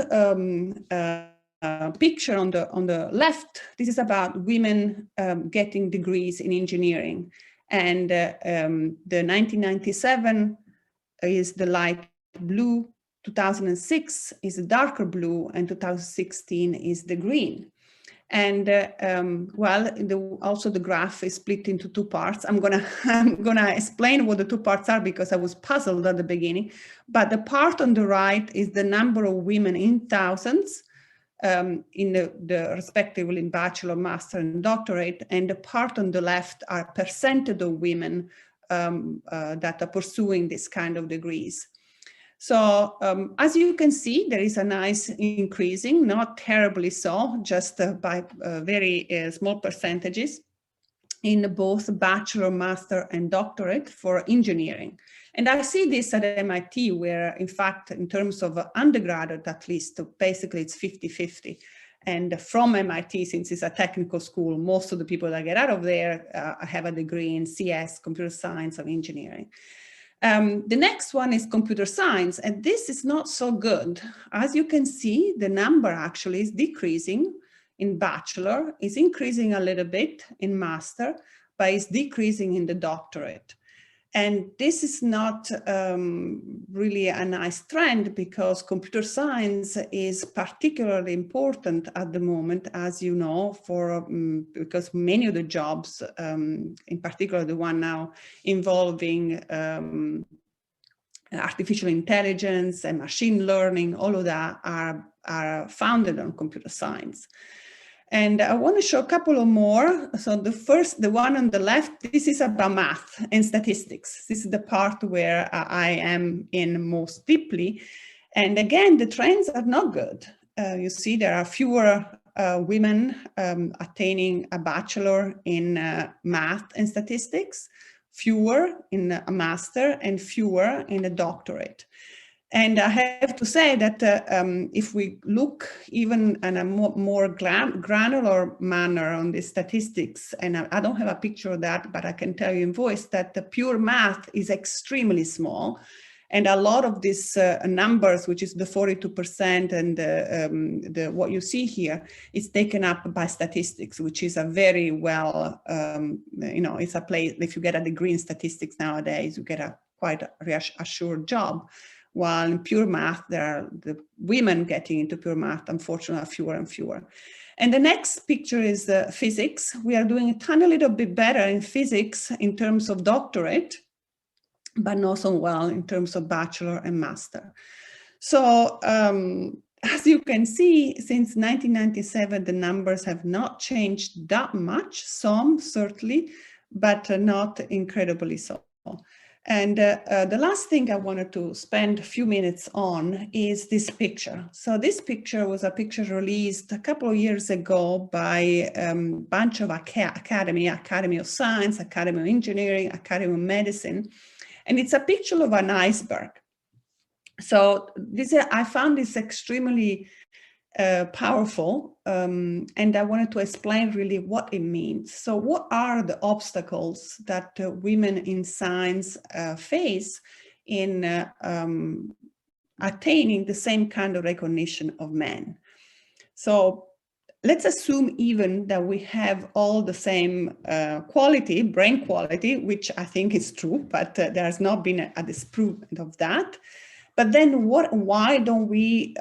picture on the left, this is about women getting degrees in engineering. And the 1997 is the light blue, 2006 is the darker blue, and 2016 is the green. And also the graph is split into two parts. I'm gonna explain what the two parts are because I was puzzled at the beginning. But the part on the right is the number of women in thousands in the respectively in bachelor, master, and doctorate. And the part on the left are percentage of women that are pursuing this kind of degrees. So as you can see, there is a nice increasing, not terribly so, just by very small percentages in both bachelor, master, and doctorate for engineering. And I see this at MIT, where in fact, in terms of undergraduate, at least, basically it's 50-50. And from MIT, since it's a technical school, most of the people that get out of there have a degree in CS, computer science, or engineering. The next one is computer science, and this is not so good. As you can see, the number actually is decreasing in bachelor, is increasing a little bit in master, but is decreasing in the doctorate. And this is not really a nice trend, because computer science is particularly important at the moment, as you know, because many of the jobs, in particular the one now involving artificial intelligence and machine learning, all of that are founded on computer science. And I want to show a couple of more. So the one on the left, this is about math and statistics. This is the part where I am in most deeply. And again, the trends are not good. You see, there are fewer women attaining a bachelor in math and statistics, fewer in a master, and fewer in a doctorate. And I have to say that if we look even in a more granular manner on the statistics, and I don't have a picture of that, but I can tell you in voice that the pure math is extremely small. And a lot of these numbers, which is the 42% and what you see here, is taken up by statistics, which is a very well, it's a place, if you get a degree in statistics nowadays, you get a quite assured job. While in pure math, there are the women getting into pure math, unfortunately, are fewer and fewer. And the next picture is physics. We are doing a tiny little bit better in physics in terms of doctorate, but not so well in terms of bachelor and master. So as you can see, since 1997, the numbers have not changed that much, some certainly, but not incredibly so. And the last thing I wanted to spend a few minutes on is this picture. So this picture was a picture released a couple of years ago by a bunch of Academy of Science, Academy of Engineering, Academy of Medicine. And it's a picture of an iceberg. So I found this extremely powerful, and I wanted to explain really what it means. So what are the obstacles that women in science face in attaining the same kind of recognition of men? So let's assume even that we have all the same quality, brain quality, which I think is true, but there has not been a disprovement of that. But then why don't we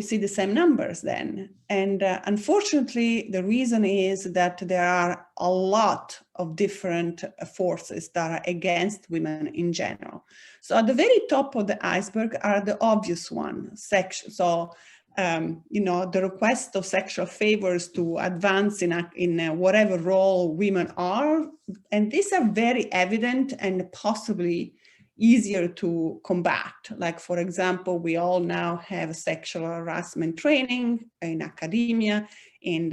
see the same numbers then? And unfortunately, the reason is that there are a lot of different forces that are against women in general. So at the very top of the iceberg are the obvious ones. So, the request of sexual favors to advance in whatever role women are. And these are very evident and possibly easier to combat. Like, for example, we all now have sexual harassment training in academia, in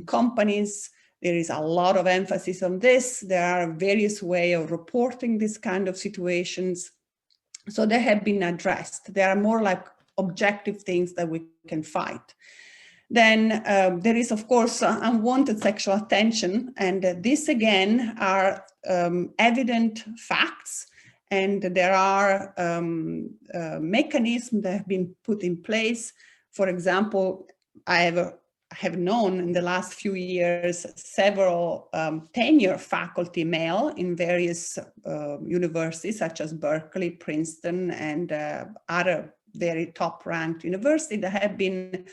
companies. There is a lot of emphasis on this. There are various ways of reporting this kind of situations. So they have been addressed. They are more like objective things that we can fight. Then there is, of course, unwanted sexual attention. And this, again, are evident facts. And there are mechanisms that have been put in place. For example, I have known in the last few years several tenure faculty male in various universities, such as Berkeley, Princeton, and other very top-ranked universities that have been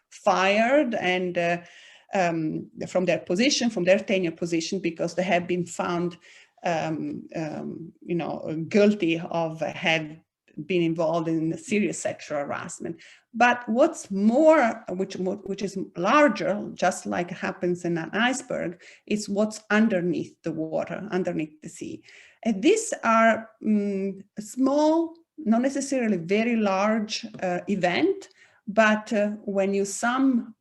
fired and from their position, from their tenure position, because they have been found guilty of having been involved in serious sexual harassment. But what's more, which is larger, just like happens in an iceberg, is what's underneath the water, underneath the sea. And these are small, not necessarily very large event, but when you sum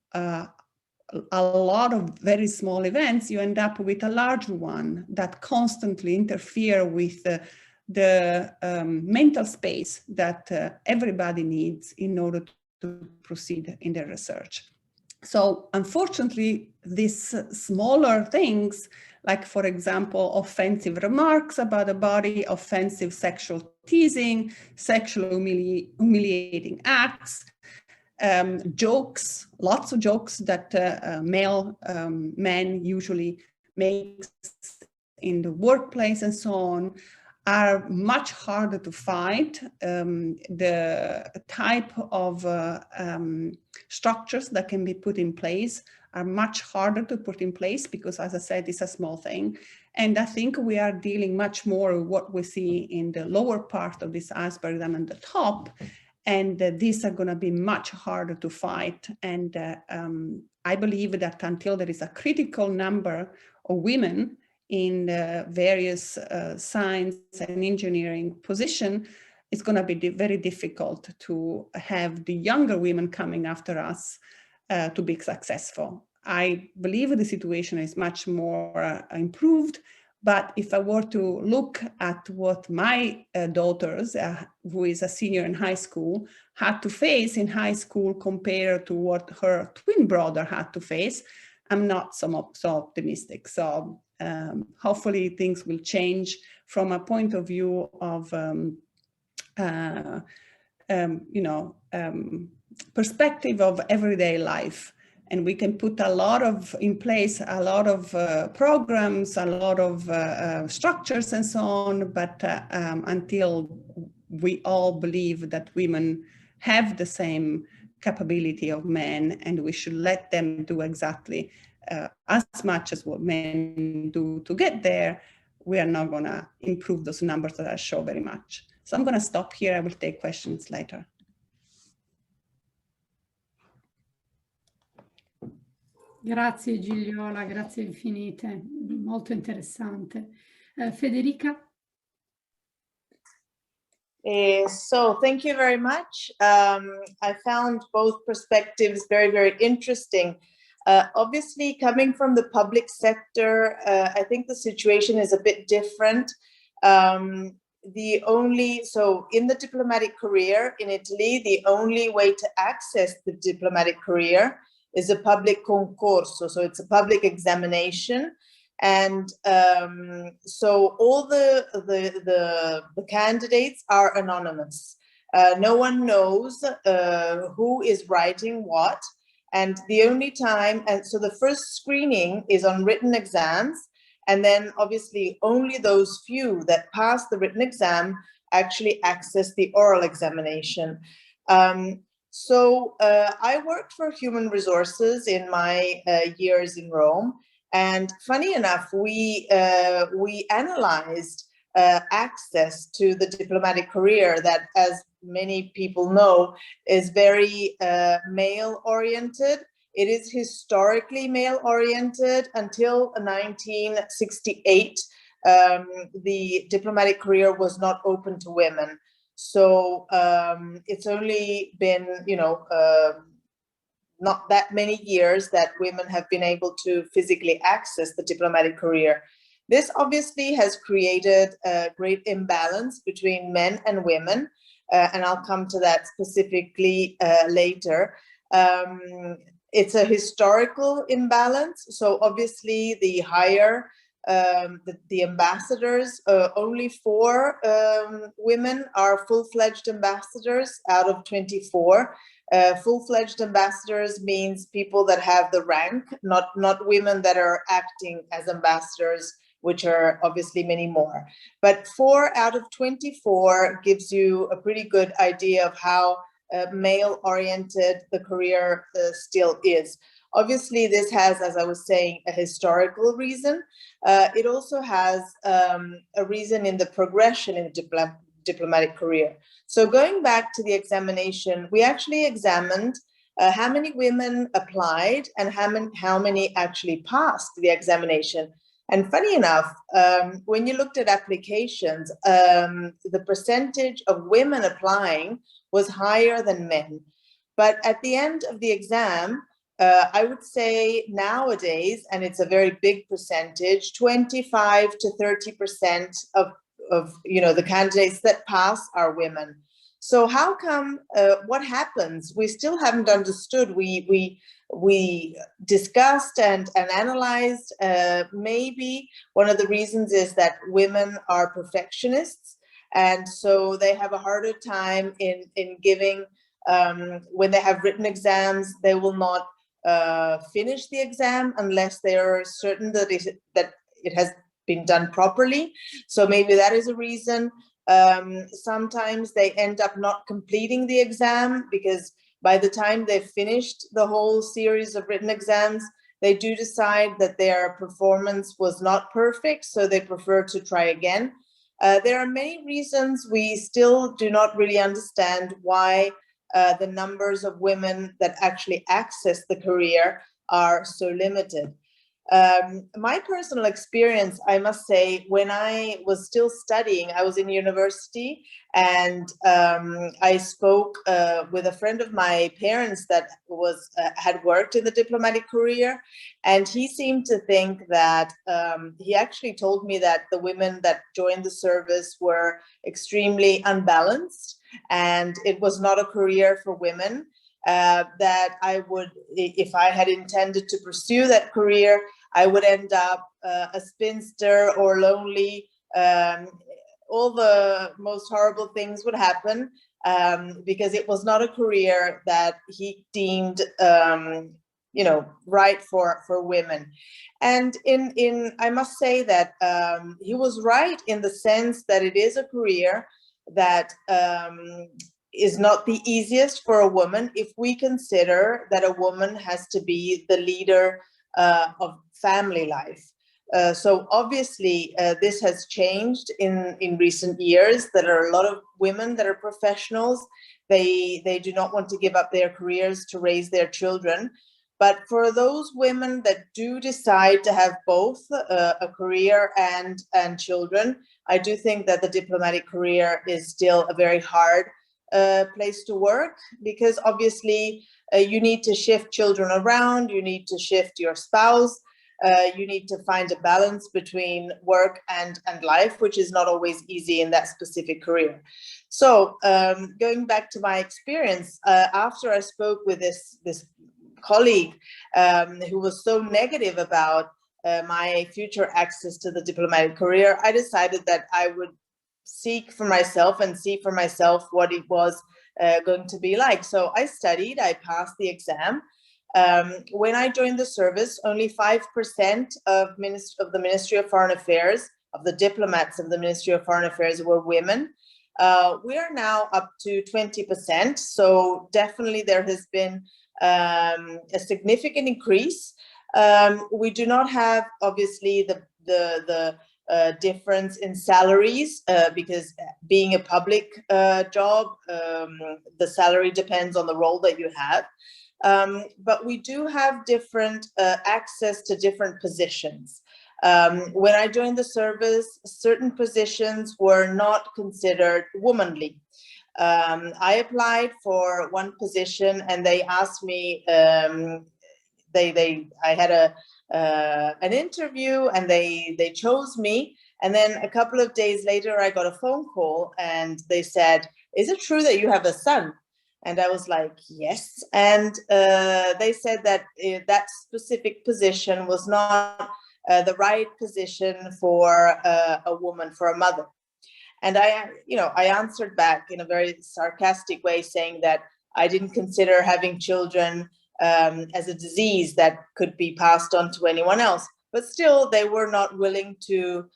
a lot of very small events, you end up with a large one that constantly interfere with the mental space that everybody needs in order to proceed in their research. So unfortunately, these smaller things, like, for example, offensive remarks about the body, offensive sexual teasing, sexual humiliating acts, jokes, lots of jokes that men usually make in the workplace and so on, are much harder to fight. The type of structures that can be put in place are much harder to put in place because, as I said, it's a small thing. And I think we are dealing much more with what we see in the lower part of this iceberg than on the top. And these are going to be much harder to fight. And I believe that until there is a critical number of women in various science and engineering position, it's going to be very difficult to have the younger women coming after us to be successful. I believe the situation is much more improved, but if I were to look at what my daughters, who is a senior in high school, had to face in high school compared to what her twin brother had to face, I'm not so optimistic. So hopefully things will change from a point of view of, perspective of everyday life. And we can put in place a lot of programs, a lot of structures and so on, but until we all believe that women have the same capability of men and we should let them do exactly as much as what men do to get there, we are not going to improve those numbers that I show very much. So I'm going to stop here. I will take questions later. Grazie Gigliola, grazie infinite, molto interessante. Federica? So thank you very much. I found both perspectives very, very interesting. Obviously, coming from the public sector, I think the situation is a bit different. So in the diplomatic career in Italy, the only way to access the diplomatic career is a public concorso, so it's a public examination, and so all the candidates are anonymous. No one knows who is writing what, and the only time, and so the first screening is on written exams, and then obviously only those few that pass the written exam actually access the oral examination. So I worked for human resources in my years in Rome, and funny enough, we analyzed access to the diplomatic career that, as many people know, is very male-oriented. It is historically male-oriented until 1968. The diplomatic career was not open to women. So it's only been, not that many years that women have been able to physically access the diplomatic career. This obviously has created a great imbalance between men and women, and I'll come to that specifically later. It's a historical imbalance, so obviously the higher the ambassadors, only 4 women are full-fledged ambassadors out of 24. Full-fledged ambassadors means people that have the rank, not women that are acting as ambassadors, which are obviously many more. But 4 out of 24 gives you a pretty good idea of how male-oriented the career still is. Obviously, this has, as I was saying, a historical reason. It also has a reason in the progression in the diplomatic career. So going back to the examination, we actually examined how many women applied and how many actually passed the examination. And funny enough, when you looked at applications, the percentage of women applying was higher than men. But at the end of the exam, I would say nowadays, and it's a very big percentage, 25 to 30% of the candidates that pass are women. So how come, what happens? We still haven't understood. We discussed and analyzed. Maybe one of the reasons is that women are perfectionists, and so they have a harder time in giving, when they have written exams, they will not finish the exam unless they are certain that it has been done properly. So maybe that is a reason. Sometimes they end up not completing the exam because by the time they've finished the whole series of written exams, they do decide that their performance was not perfect, so they prefer to try again. There are many reasons. We still do not really understand why the numbers of women that actually access the career are so limited. My personal experience, I must say, when I was still studying, I was in university, and I spoke with a friend of my parents that was had worked in the diplomatic career, and he seemed to think that he actually told me that the women that joined the service were extremely unbalanced, and it was not a career for women. That I would, if I had intended to pursue that career, I would end up a spinster or lonely. All the most horrible things would happen because it was not a career that he deemed, you know, right for women. And I must say that he was right in the sense that it is a career that is not the easiest for a woman if we consider that a woman has to be the leader of family life. So obviously this has changed in recent years. There are a lot of women that are professionals. They do not want to give up their careers to raise their children. But for those women that do decide to have both a career and children, I do think that the diplomatic career is still a very hard place to work, because obviously you need to shift children around, you need to shift your spouse, you need to find a balance between work and life, which is not always easy in that specific career. So going back to my experience, after I spoke with this colleague who was so negative about my future access to the diplomatic career, I decided that I would seek for myself and see for myself what it was going to be like. So I studied, I passed the exam. When I joined the service, only 5% of the Ministry of Foreign Affairs, of the diplomats of the Ministry of Foreign Affairs, were women. We are now up to 20%, so definitely there has been a significant increase. We do not have, obviously, the difference in salaries because being a public job, the salary depends on the role that you have. But we do have different access to different positions. When I joined the service, certain positions were not considered womanly. I applied for one position and they asked me, I had an interview and they chose me. And then a couple of days later, I got a phone call and they said, "Is it true that you have a son?" And I was like, "Yes." And they said that that specific position was not the right position for a woman, for a mother. And I answered back in a very sarcastic way, saying that I didn't consider having children as a disease that could be passed on to anyone else. But still, they were not willing to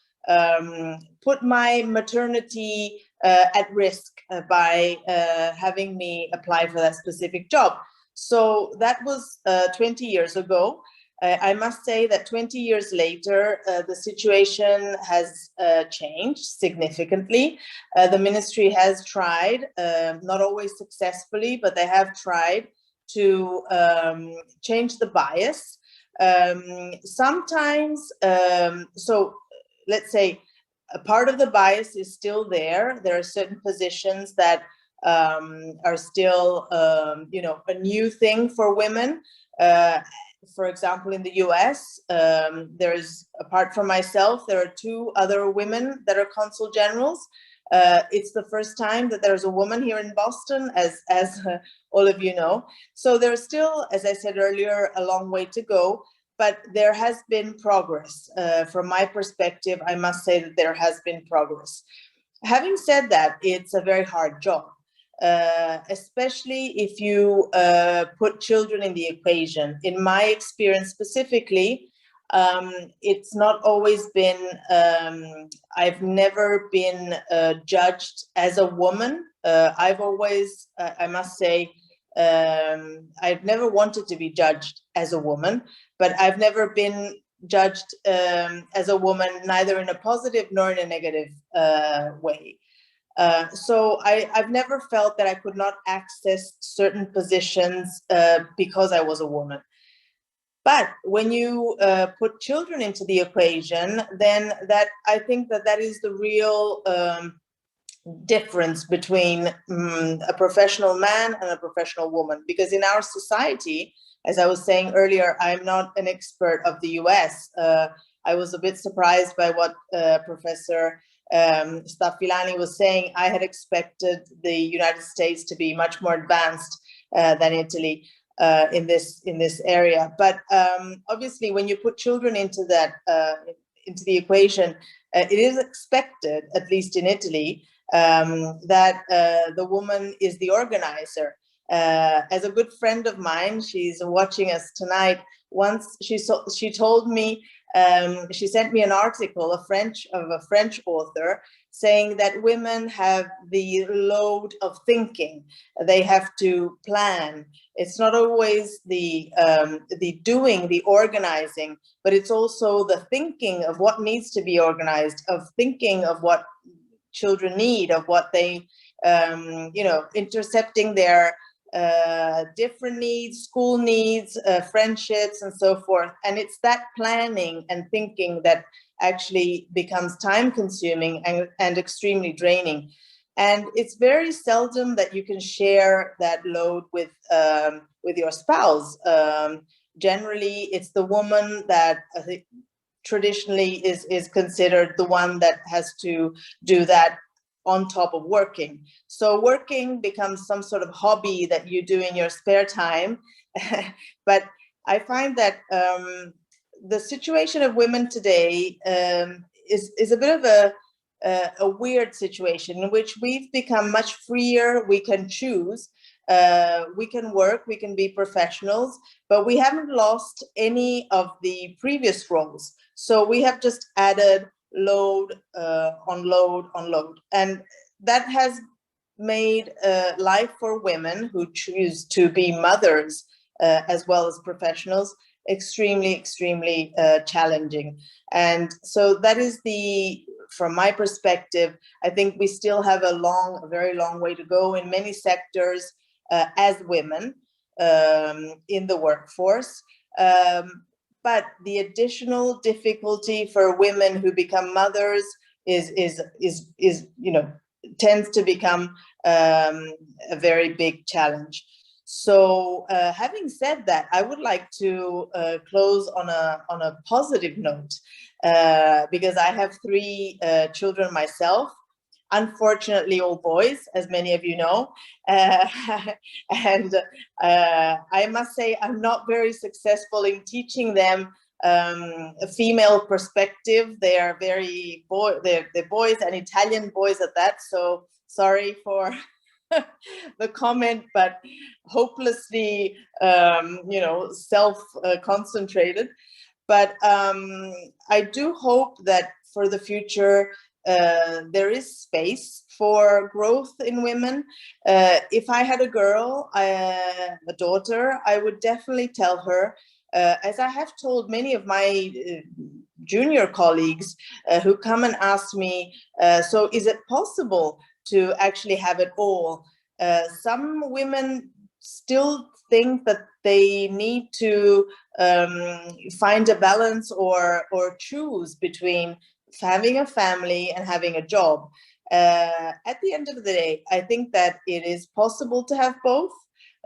put my maternity at risk by having me apply for that specific job. So that was 20 years ago. I must say that 20 years later, the situation has changed significantly. The ministry has tried, not always successfully, but they have tried to change the bias. Sometimes, so let's say a part of the bias is still there. There are certain positions that are still, a new thing for women. For example, in the US, there's, apart from myself, there are 2 other women that are consul generals. It's the first time that there's a woman here in Boston, as all of you know. So there's still, as I said earlier, a long way to go, but there has been progress. From my perspective, I must say that there has been progress. Having said that, it's a very hard job. Especially if you put children in the equation. In my experience specifically, It's not always been, I've never been judged as a woman. I've always, I must say, I've never wanted to be judged as a woman, but I've never been judged as a woman, neither in a positive nor in a negative way. So I've never felt that I could not access certain positions because I was a woman. But when you put children into the equation, then I think that is the real difference between a professional man and a professional woman. Because in our society, as I was saying earlier, I'm not an expert of the US. I was a bit surprised by what Professor Staffilani was saying. I had expected the United States to be much more advanced than Italy in this area. But obviously, when you put children into that into the equation, it is expected, at least in Italy, that the woman is the organizer. As a good friend of mine, she's watching us tonight. Once she told me, she sent me an article, of a French author, saying that women have the load of thinking. They have to plan. It's not always the doing, the organizing, but it's also the thinking of what needs to be organized, of thinking of what children need, of what they, intercepting their different needs, school needs, friendships, and so forth. And it's that planning and thinking that actually becomes time consuming and extremely draining. And it's very seldom that you can share that load with your spouse. Generally, it's the woman that I think traditionally is considered the one that has to do that on top of working. So working becomes some sort of hobby that you do in your spare time. But I find that the situation of women today is a bit of a weird situation in which we've become much freer. We can choose, we can work, we can be professionals, but we haven't lost any of the previous roles. So we have just added load on load on load. And that has made life for women who choose to be mothers as well as professionals extremely, extremely challenging. And so that is from my perspective, I think we still have a very long way to go in many sectors as women in the workforce. But the additional difficulty for women who become mothers tends to become a very big challenge. So having said that, I would like to close on a positive note because I have 3 children myself. Unfortunately, all boys, as many of you know. And I must say I'm not very successful in teaching them a female perspective. They are they're boys and Italian boys at that. So sorry for the comment, but hopelessly, self-concentrated. But I do hope that for the future, there is space for growth in women. If I had a girl, a daughter, I would definitely tell her, as I have told many of my junior colleagues who come and ask me, so is it possible to actually have it all? Some women still think that they need to find a balance or choose between having a family and having a job. At the end of the day, I think that it is possible to have both.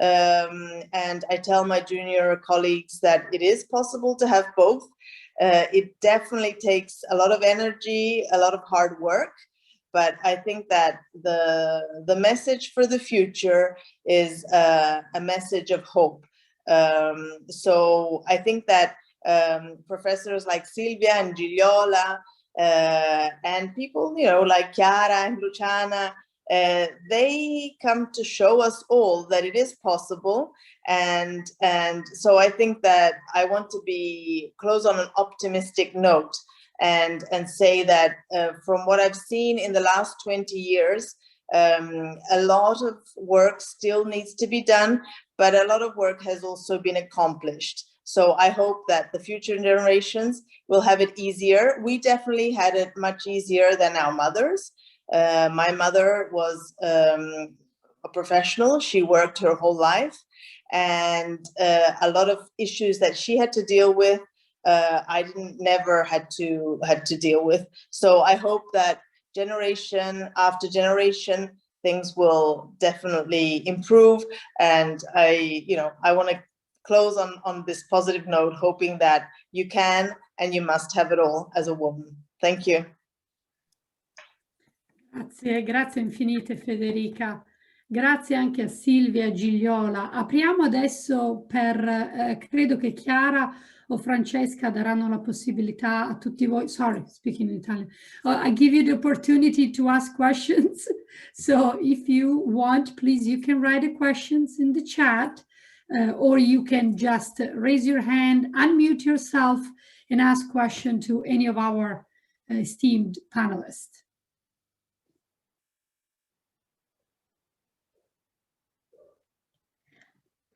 And I tell my junior colleagues that it is possible to have both. It definitely takes a lot of energy, a lot of hard work. But I think that the message for the future is a message of hope. So I think that professors like Sylvia and Julio and people, like Chiara and Luciana, they come to show us all that it is possible. And so I think that I want to close on an optimistic note and say that from what I've seen in the last 20 years, a lot of work still needs to be done, but a lot of work has also been accomplished. So I hope that the future generations will have it easier. We definitely had it much easier than our mothers. My mother was a professional. She worked her whole life, and a lot of issues that she had to deal with, I never had to deal with. So I hope that generation after generation, things will definitely improve. And I want to close on this positive note, hoping that you can and you must have it all as a woman. Thank you. Grazie infinite Federica. Grazie anche a Silvia e Gigliola. Apriamo adesso credo che Chiara o Francesca daranno la possibilità a tutti voi. Sorry, speaking in Italian. I give you the opportunity to ask questions. So if you want, please, you can write the questions in the chat, or you can just raise your hand, unmute yourself, and ask question to any of our esteemed panelists.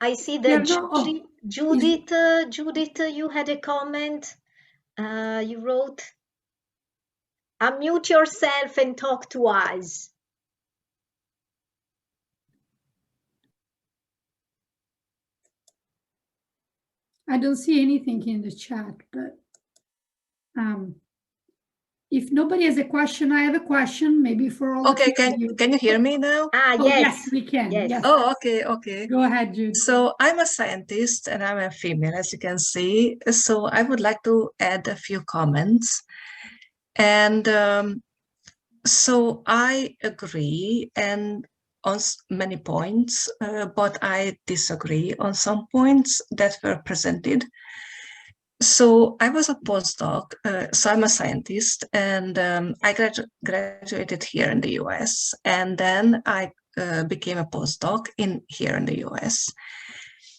I see that Judith, you had a comment. You wrote, unmute yourself and talk to us. I don't see anything in the chat, but if nobody has a question, I have a question, maybe for all. Okay, can you hear me now? Yes, we can. Yes. Oh, okay. Go ahead, Jude. So I'm a scientist and I'm a female, as you can see. So I would like to add a few comments. And so I agree and on many points, but I disagree on some points that were presented. So I was a postdoc, so I'm a scientist, and I graduated here in the US, and then I became a postdoc here in the US.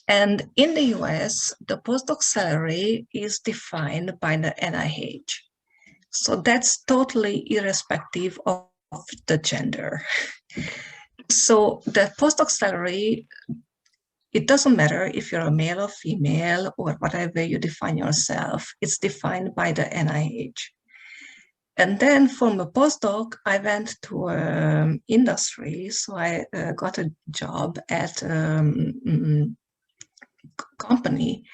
And in the US, the postdoc salary is defined by the NIH. So that's totally irrespective of the gender. So the postdoc salary, it doesn't matter if you're a male or female or whatever you define yourself, it's defined by the NIH. And then from a postdoc, I went to industry. So I got a job at a company.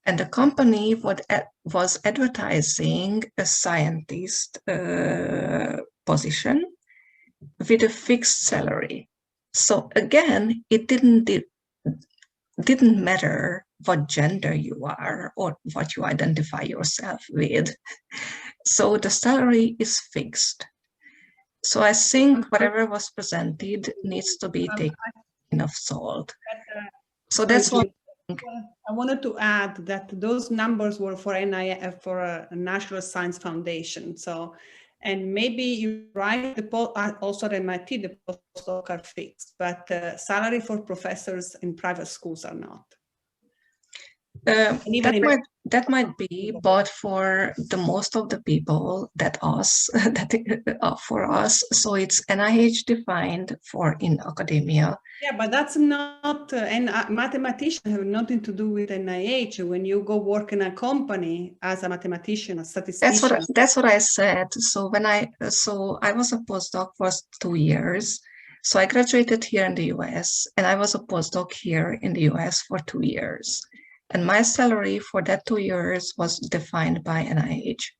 And the company was advertising a scientist position with a fixed salary. So again, it didn't matter what gender you are or what you identify yourself with. So the salary is fixed. So I think whatever was presented needs to be taken enough salt. So that's what I wanted to add that those numbers were for NIF, for a National Science Foundation. So, and maybe you're right, also at MIT, the postdocs are fixed, but salary for professors in private schools are not. That might be, but for the most of the people for us, so it's NIH defined for in academia. Yeah, but that's not, and mathematicians have nothing to do with NIH. When you go work in a company as a mathematician, a statistician. That's what I said. So I was a postdoc for 2 years. So I graduated here in the US, and I was a postdoc here in the US for 2 years. And my salary for that 2 years was defined by NIH.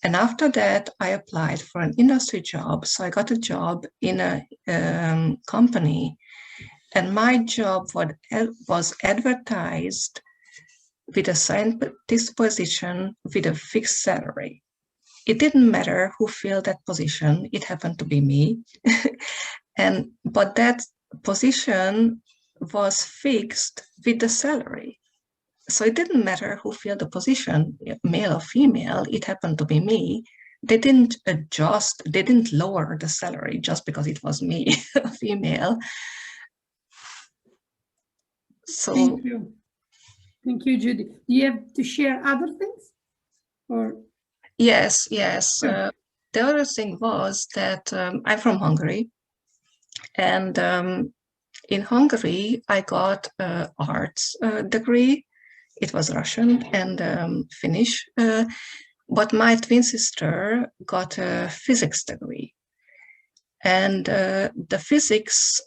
And after that, I applied for an industry job. So I got a job in a company, and my job was advertised with a scientist position with a fixed salary. It didn't matter who filled that position. It happened to be me. But that position was fixed with the salary. So it didn't matter who filled the position, male or female, it happened to be me. They didn't adjust, they didn't lower the salary just because it was me, a female. So thank you. Thank you, Judy. Do you have to share other things? Or yes. Sure. The other thing was that I'm from Hungary, and in Hungary I got an arts degree. It was Russian and Finnish, but my twin sister got a physics degree. And the physics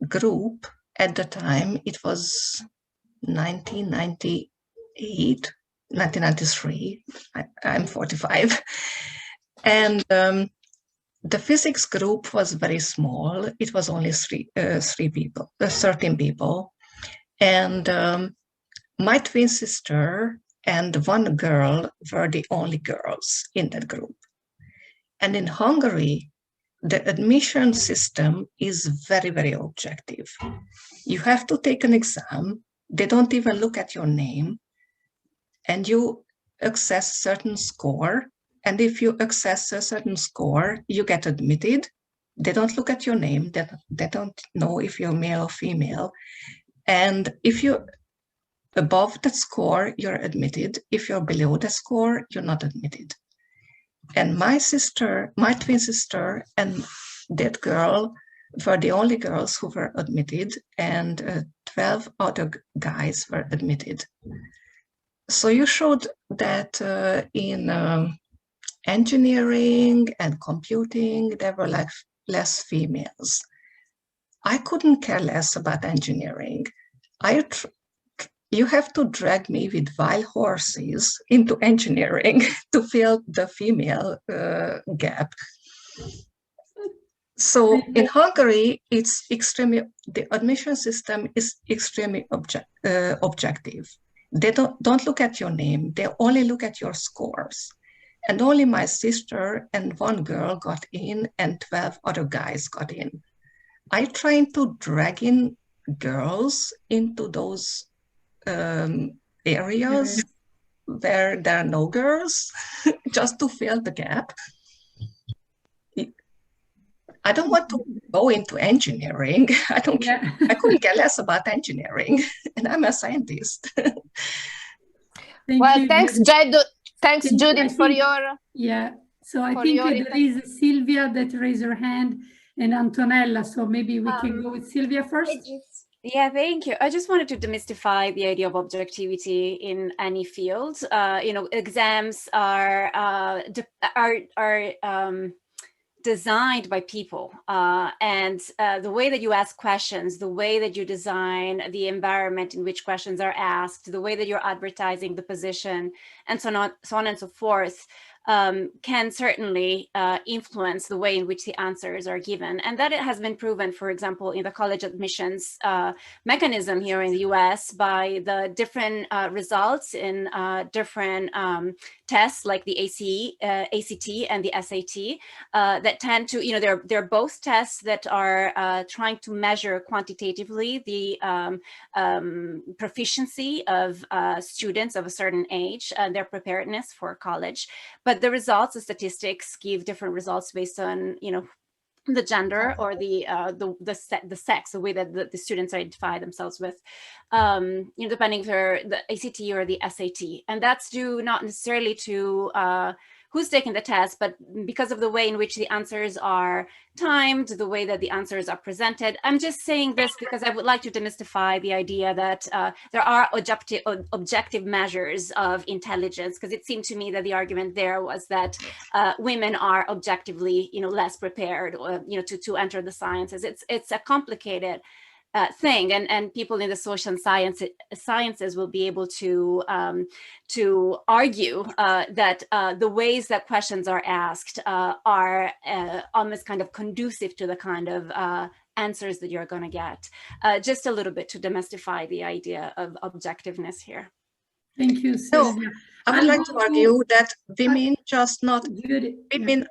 group at the time, it was 1998, 1993, I'm 45. And the physics group was very small. It was only 13 people. And my twin sister and one girl were the only girls in that group. And in Hungary, the admission system is very, very objective. You have to take an exam. They don't even look at your name. And you access certain score. And if you access a certain score, you get admitted. They don't look at your name. They don't know if you're male or female. And if you're above that score, you're admitted. If you're below the score, you're not admitted. And my twin sister and that girl were the only girls who were admitted, and 12 other guys were admitted. So you showed that in engineering and computing, there were like less females. I couldn't care less about engineering. You have to drag me with wild horses into engineering to fill the female gap. So in Hungary, it's the admission system is extremely objective. They don't look at your name, they only look at your scores. And only my sister and one girl got in and 12 other guys got in. I tried to drag in girls into those areas where there are no girls, just to fill the gap. I don't want to go into engineering. I couldn't care less about engineering, and I'm a scientist. Thanks, Judith, for your... Yeah, so I think there is Sylvia that raised her hand and Antonella, so maybe we can go with Sylvia first. Yeah, thank you. I just wanted to demystify the idea of objectivity in any field. Exams are designed by people, and the way that you ask questions, the way that you design the environment in which questions are asked, the way that you're advertising the position, and so on and so forth, can certainly influence the way in which the answers are given. And that it has been proven, for example, in the college admissions mechanism here in the US by the different results in different tests like the ACT and the SAT that tend to, they're both tests that are trying to measure quantitatively the proficiency of students of a certain age and their preparedness for college. But the results, the statistics give different results based on, the gender or the sex, the way that the students identify themselves with, depending if they're the ACT or the SAT. And that's due not necessarily to who's taking the test, but because of the way in which the answers are timed, the way that the answers are presented. I'm just saying this because I would like to demystify the idea that there are objective measures of intelligence, because it seemed to me that the argument there was that women are objectively, less prepared, to enter the sciences. It's a complicated thing, and people in the social sciences will be able to argue that the ways that questions are asked are almost kind of conducive to the kind of answers that you're going to get. Just a little bit to demystify the idea of objectiveness here. Thank you, Sylvia. I would like to argue that women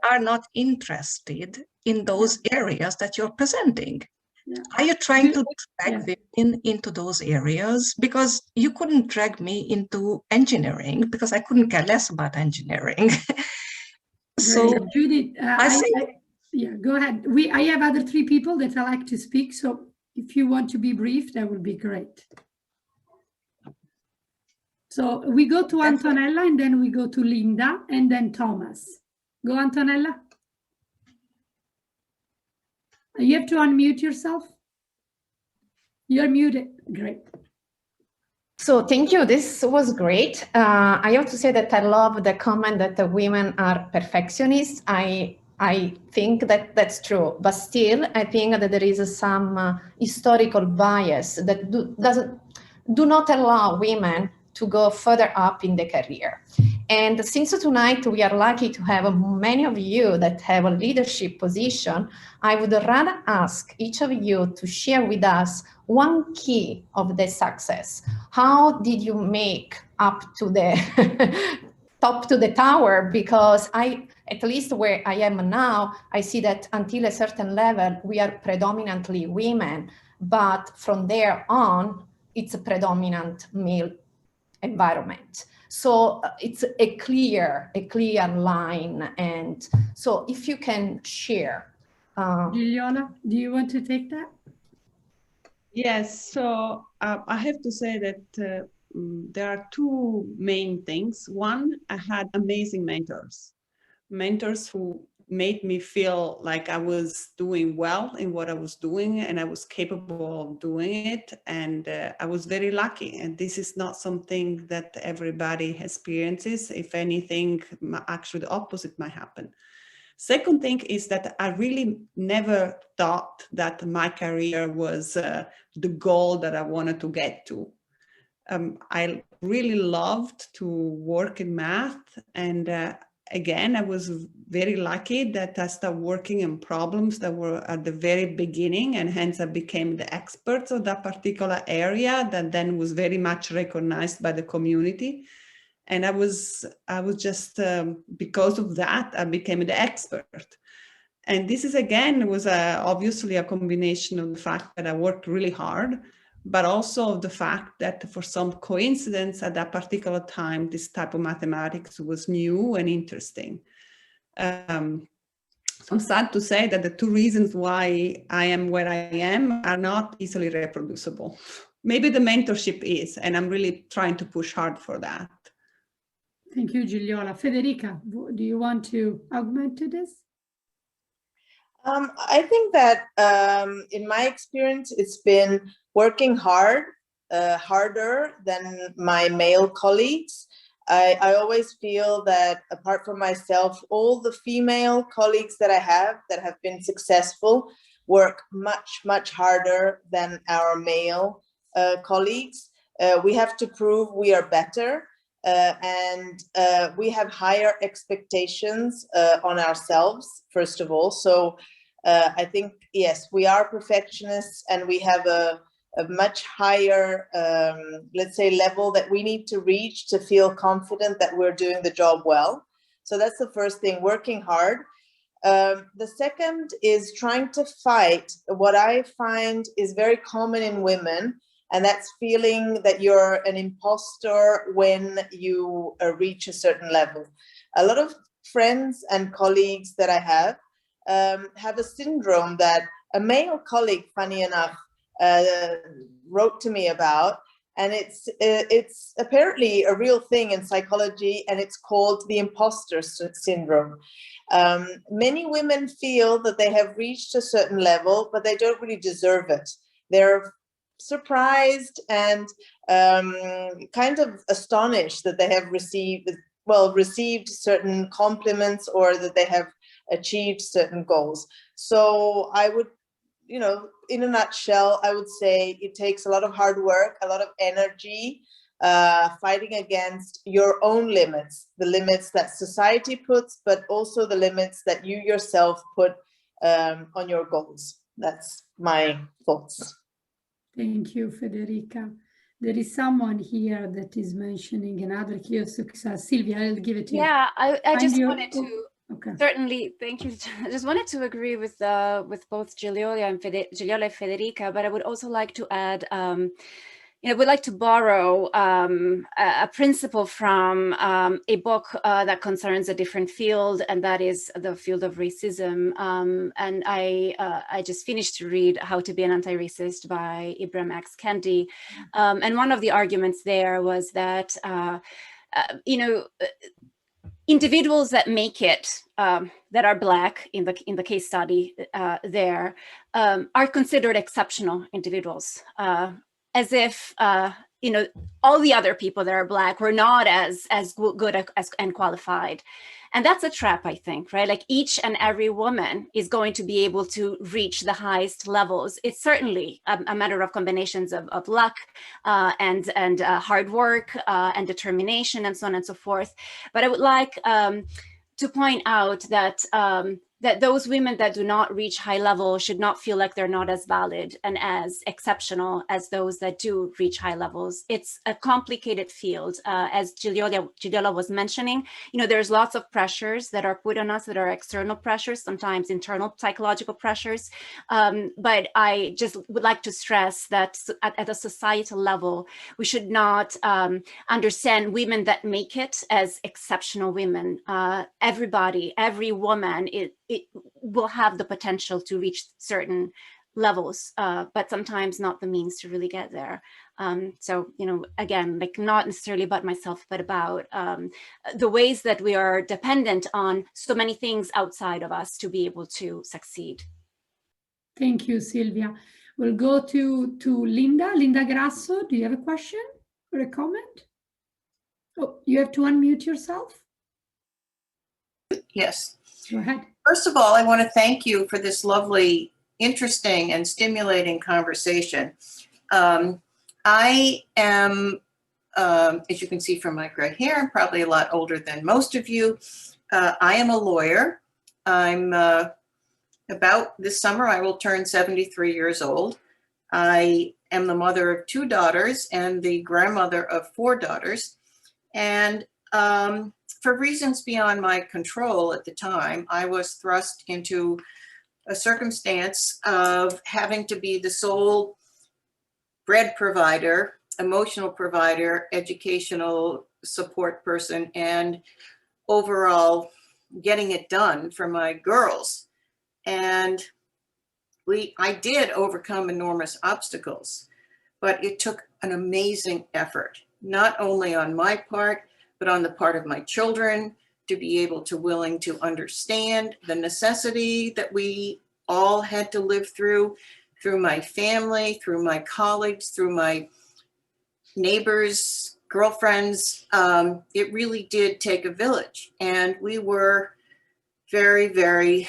are not interested in those areas that you're presenting. Yeah. Are you trying to drag women into those areas? Because you couldn't drag me into engineering because I couldn't care less about engineering. So Judith, I go ahead. I have other 3 people that I like to speak. So if you want to be brief, that would be great. So we go to Antonella and then we go to Linda and then Thomas. Go, Antonella. You have to unmute yourself. You're muted. Great. So thank you. This was great. I have to say that I love the comment that the women are perfectionists. I think that that's true, but still, I think that there is some historical bias that do not allow women to go further up in the career. And since tonight we are lucky to have many of you that have a leadership position, I would rather ask each of you to share with us one key of the success. How did you make up to the top to the tower? Because at least where I am now, I see that until a certain level, we are predominantly women, but from there on, it's a predominant male environment. So it's a clear line. And so if you can share. Giuliana, do you want to take that? Yes, so I have to say that there are 2 main things. One, I had amazing mentors who made me feel like I was doing well in what I was doing and I was capable of doing it. And I was very lucky. And this is not something that everybody experiences. If anything, actually the opposite might happen. Second thing is that I really never thought that my career was the goal that I wanted to get to. I really loved to work in math, and again, I was very lucky that I started working in problems that were at the very beginning, and hence I became the expert of that particular area that then was very much recognized by the community. And I was just, because of that, I became the expert. And this is, again, was obviously a combination of the fact that I worked really hard, but also of the fact that for some coincidence at that particular time, this type of mathematics was new and interesting. I'm sad to say that the 2 reasons why I am where I am are not easily reproducible. Maybe the mentorship is, and I'm really trying to push hard for that. Thank you, Giuliana. Federica, do you want to augment to this? I think that in my experience, it's been working hard, harder than my male colleagues. I always feel that apart from myself, all the female colleagues that I have that have been successful work much, much harder than our male colleagues. We have to prove we are better. And we have higher expectations on ourselves, first of all. So I think, yes, we are perfectionists and we have a much higher, let's say, level that we need to reach to feel confident that we're doing the job well. So that's the first thing, working hard. The second is trying to fight what I find is very common in women, and that's feeling that you're an imposter when you reach a certain level. A lot of friends and colleagues that I have a syndrome that a male colleague, funny enough, wrote to me about, and it's apparently a real thing in psychology, and it's called the imposter syndrome. Many women feel that they have reached a certain level, but they don't really deserve it. They're surprised and kind of astonished that they have received certain compliments or that they have achieved certain goals. So I would, in a nutshell, I would say it takes a lot of hard work, a lot of energy, fighting against your own limits, the limits that society puts, but also the limits that you yourself put on your goals. That's my thoughts. Thank you, Federica. There is someone here that is mentioning another key of success. Sylvia, I'll give it to you. Yeah, I just wanted to certainly, thank you. I just wanted to agree with both Giulia and Federica, but I would also like to add would like to borrow a principle from a book that concerns a different field, and that is the field of racism. And I just finished to read How to Be an Anti-Racist by Ibram X. Kendi. And one of the arguments there was that, individuals that make it, that are Black in the case study there, are considered exceptional individuals. As if, all the other people that are Black were not as good and qualified. And that's a trap, I think, right? Like each and every woman is going to be able to reach the highest levels. It's certainly a matter of combinations of luck and hard work and determination and so on and so forth. But I would like to point out that that those women that do not reach high level should not feel like they're not as valid and as exceptional as those that do reach high levels. It's a complicated field. As Julio was mentioning, there's lots of pressures that are put on us that are external pressures, sometimes internal psychological pressures. But I just would like to stress that at a societal level, we should not understand women that make it as exceptional women. Everybody, every woman, it will have the potential to reach certain levels, but sometimes not the means to really get there. So, again, like not necessarily about myself, but about the ways that we are dependent on so many things outside of us to be able to succeed. Thank you, Sylvia. We'll go to Linda. Linda Grasso, do you have a question or a comment? Oh, you have to unmute yourself. Yes. Go ahead. First of all, I want to thank you for this lovely, interesting, and stimulating conversation. I am, as you can see from my gray hair, I'm probably a lot older than most of you. I am a lawyer. I'm about this summer, I will turn 73 years old. I am the mother of 2 daughters and the grandmother of 4 daughters. And for reasons beyond my control at the time, I was thrust into a circumstance of having to be the sole bread provider, emotional provider, educational support person, and overall getting it done for my girls. And I did overcome enormous obstacles, but it took an amazing effort, not only on my part, but on the part of my children, to be able to willing to understand the necessity that we all had to live through my family, through my colleagues, through my neighbors, girlfriends. It really did take a village. And we were very, very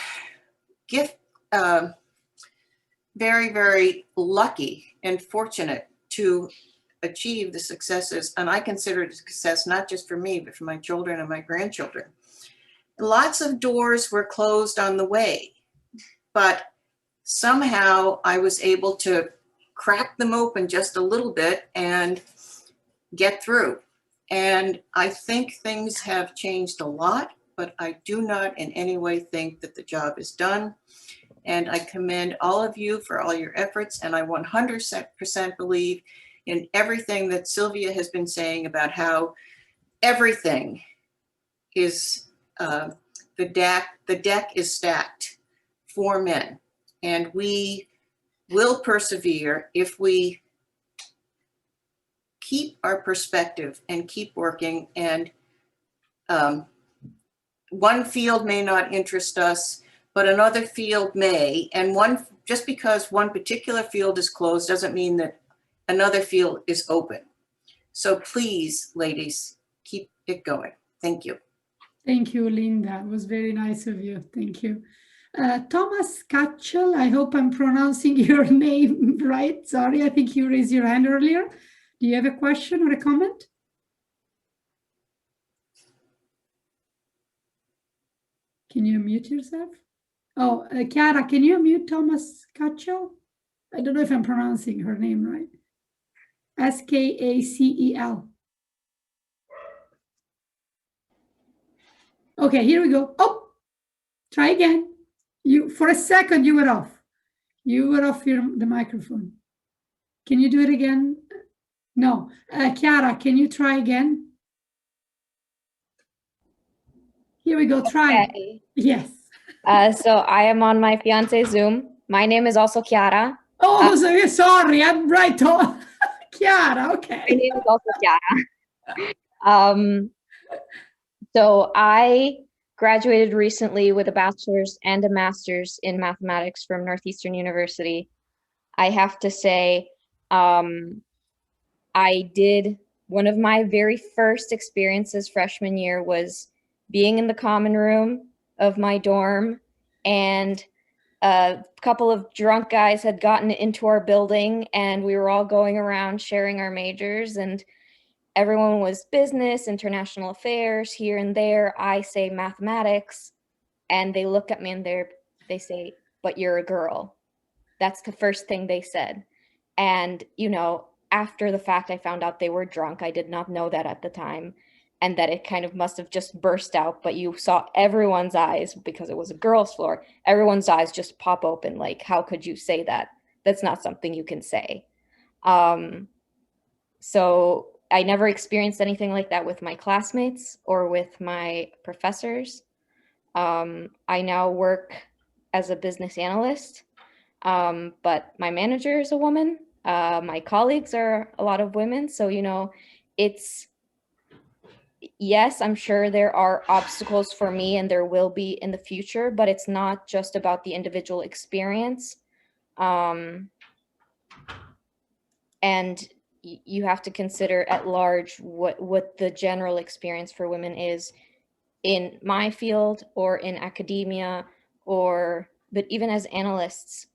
very lucky and fortunate to achieve the successes, and I consider it a success not just for me, but for my children and my grandchildren. Lots of doors were closed on the way, but somehow I was able to crack them open just a little bit and get through. And I think things have changed a lot, but I do not in any way think that the job is done. And I commend all of you for all your efforts, and I 100% believe in everything that Sylvia has been saying about how everything is, the deck is stacked for men, and we will persevere if we keep our perspective and keep working. And one field may not interest us, but another field may, and just because one particular field is closed doesn't mean that another field is open. So please, ladies, keep it going. Thank you. Thank you, Linda. It was very nice of you. Thank you. Thomas Katchel, I hope I'm pronouncing your name right. Sorry, I think you raised your hand earlier. Do you have a question or a comment? Can you unmute yourself? Oh, Chiara, can you unmute Thomas Katchel? I don't know if I'm pronouncing her name right. S-K-A-C-E-L. Okay, here we go. Oh, try again. For a second, you were off. You were off the microphone. Can you do it again? No. Chiara, can you try again? Here we go, try. Okay. Yes. So I am on my fiance's Zoom. My name is also Chiara. Oh, sorry, I'm right on. Chiara, okay. My name is also Chiara. So I graduated recently with a bachelor's and a master's in mathematics from Northeastern University. I have to say, I did one of my very first experiences freshman year was being in the common room of my dorm, and a couple of drunk guys had gotten into our building, and we were all going around sharing our majors, and everyone was business, international affairs, here and there. I say mathematics, and they look at me and they say, "But you're a girl." That's the first thing they said. And, you know, after the fact, I found out they were drunk. I did not know that at the time, and that it kind of must have just burst out. But you saw everyone's eyes, because it was a girls' floor, everyone's eyes just pop open. Like, how could you say that? That's not something you can say. So I never experienced anything like that with my classmates or with my professors. I now work as a business analyst, but my manager is a woman. My colleagues are a lot of women. So, you know, yes, I'm sure there are obstacles for me, and there will be in the future, but it's not just about the individual experience. And you have to consider at large what the general experience for women is in my field or in academia, but even as analysts,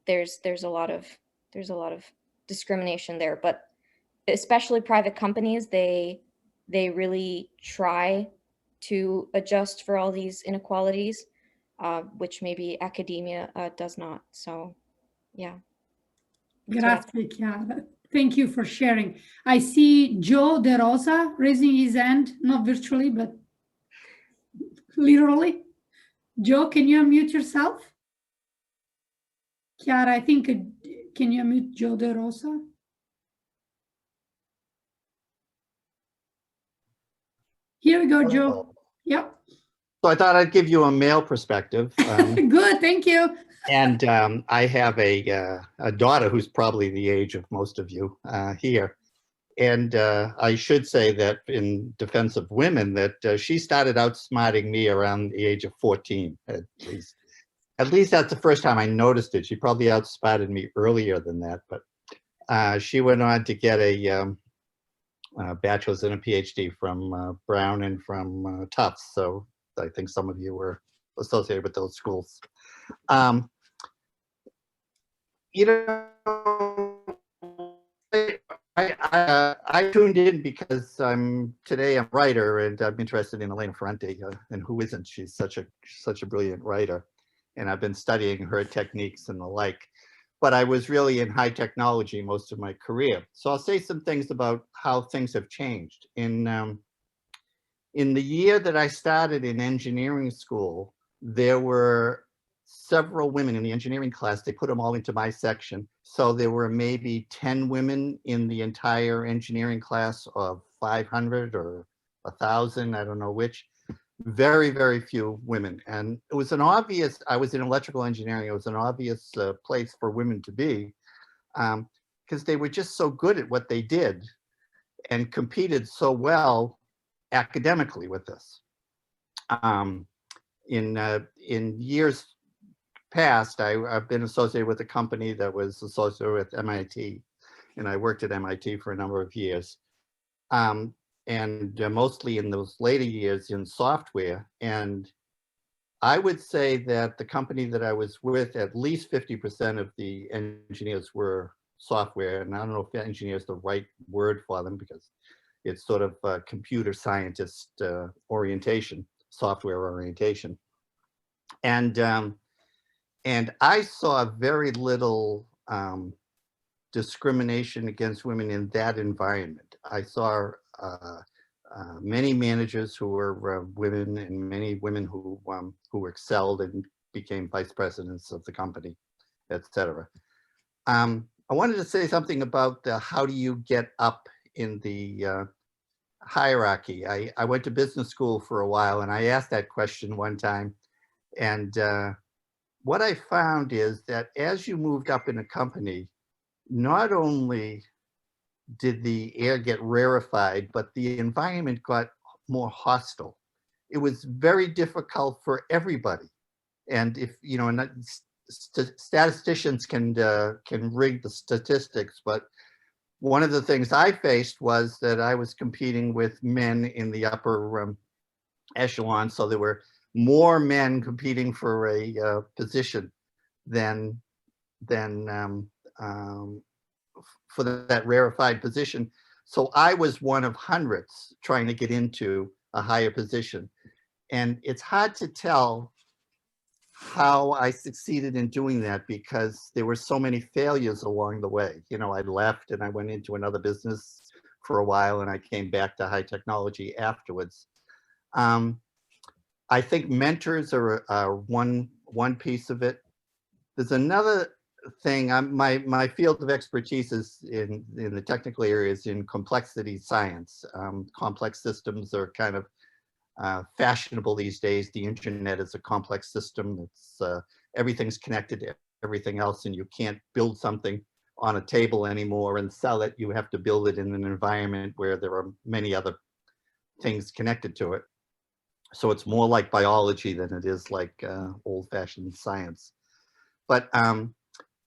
there's a lot of discrimination there. But especially private companies, they really try to adjust for all these inequalities, which maybe academia does not. So, yeah. Grazie, Chiara. Thank you for sharing. I see Joe De Rosa raising his hand, not virtually, but literally. Joe, can you unmute yourself? Chiara, I think, can you unmute Joe De Rosa? Here we go, Joe. Yep. So I thought I'd give you a male perspective. Good, thank you. And I have a daughter who's probably the age of most of you here. And I should say that in defense of women, that she started outsmarting me around the age of 14, at least. At least that's the first time I noticed it. She probably outsmarted me earlier than that, but she went on to get a bachelor's and a PhD from Brown and from Tufts. So I think some of you were associated with those schools. You know, I tuned in because today I'm a writer, and I'm interested in Elena Ferrante, and who isn't? She's such a brilliant writer, and I've been studying her techniques and the like. But I was really in high technology most of my career, so I'll say some things about how things have changed. In the year that I started in engineering school, there were several women in the engineering class. They put them all into my section. So there were maybe 10 women in the entire engineering class of 500 or 1,000, I don't know which. Very, very few women. And it was an obvious, I was in electrical engineering, it was an obvious place for women to be, because they were just so good at what they did and competed so well academically with us. In years past, I've been associated with a company that was associated with MIT, and I worked at MIT for a number of years, and mostly in those later years in software. And I would say that the company that I was with, at least 50% of the engineers were software, and I don't know if engineer is the right word for them, because it's sort of computer scientist orientation, software orientation. And I saw very little discrimination against women in that environment. I saw many managers who were women, and many women who excelled and became vice presidents of the company, etc. I wanted to say something about how do you get up in the hierarchy. I went to business school for a while, and I asked that question one time. And what I found is that as you moved up in a company, not only did the air get rarefied, but the environment got more hostile. It was very difficult for everybody. And if, you know, statisticians can rig the statistics, but one of the things I faced was that I was competing with men in the upper echelon. So there were more men competing for a position than for that rarefied position. So I was one of hundreds trying to get into a higher position. And it's hard to tell how I succeeded in doing that because there were so many failures along the way. You know, I left and I went into another business for a while, and I came back to high technology afterwards. I think mentors are one piece of it. There's another thing. My field of expertise is in the technical areas in complexity science. Complex systems are kind of fashionable these days. The internet is a complex system. It's everything's connected to everything else, and you can't build something on a table anymore and sell it. You have to build it in an environment where there are many other things connected to it. So it's more like biology than it is like old-fashioned science. But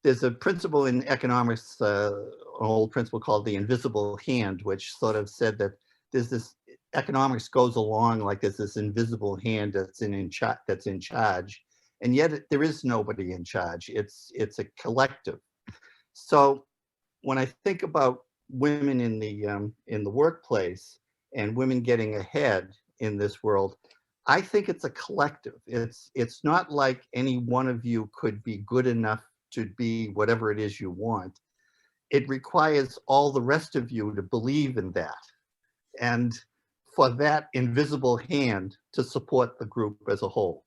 there's a principle in economics, an old principle called the invisible hand, which sort of said that there's this, economics goes along like there's this invisible hand that's in charge, and yet there is nobody in charge. It's a collective. So when I think about women in the workplace and women getting ahead in this world, I think it's a collective. It's not like any one of you could be good enough to be whatever it is you want. It requires all the rest of you to believe in that, and for that invisible hand to support the group as a whole.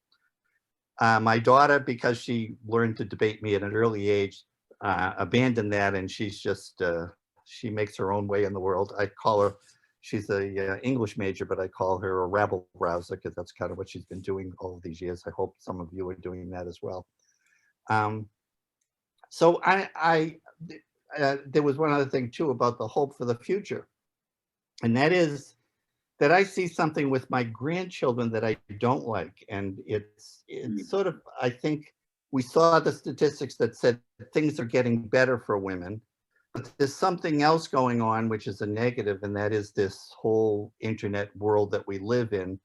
My daughter, because she learned to debate me at an early age, abandoned that, and she's just, she makes her own way in the world. I call her, she's a English major, but I call her a rabble rouser because that's kind of what she's been doing all of these years. I hope some of you are doing that as well. So there was one other thing too about the hope for the future. And that is that I see something with my grandchildren that I don't like. And it's sort of, I think we saw the statistics that said things are getting better for women, but there's something else going on, which is a negative, and that is this whole internet world that we live in.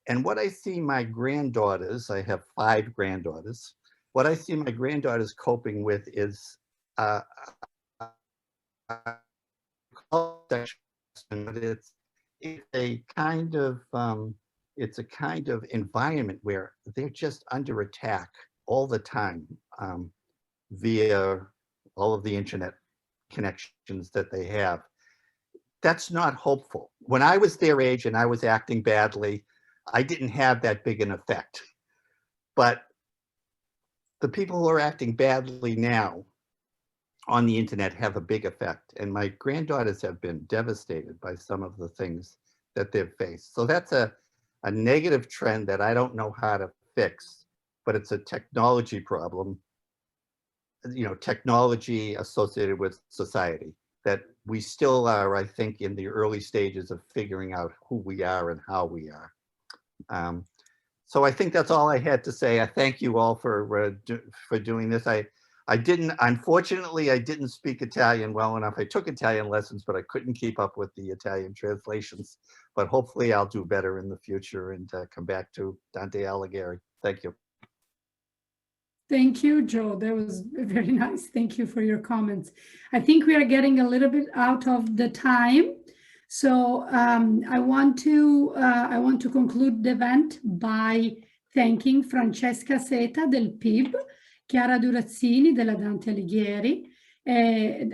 And what I see my granddaughters, I have 5 granddaughters, what I see my granddaughters coping with is it's a kind of environment where they're just under attack all the time via all of the internet connections that they have. That's not hopeful. When I was their age and I was acting badly, I didn't have that big an effect. But the people who are acting badly now on the internet have a big effect. And my granddaughters have been devastated by some of the things that they've faced. So that's a negative trend that I don't know how to fix, but it's a technology problem, you know, technology associated with society, that we still are, I think, in the early stages of figuring out who we are and how we are. So I think that's all I had to say. I thank you all for doing this. Unfortunately, I didn't speak Italian well enough. I took Italian lessons, but I couldn't keep up with the Italian translations. But hopefully I'll do better in the future and come back to Dante Alighieri. Thank you. Thank you, Joe. That was very nice. Thank you for your comments. I think we are getting a little bit out of the time. So I want to conclude the event by thanking Francesca Seta del PIB, Chiara Burratsini della Dante Alighieri,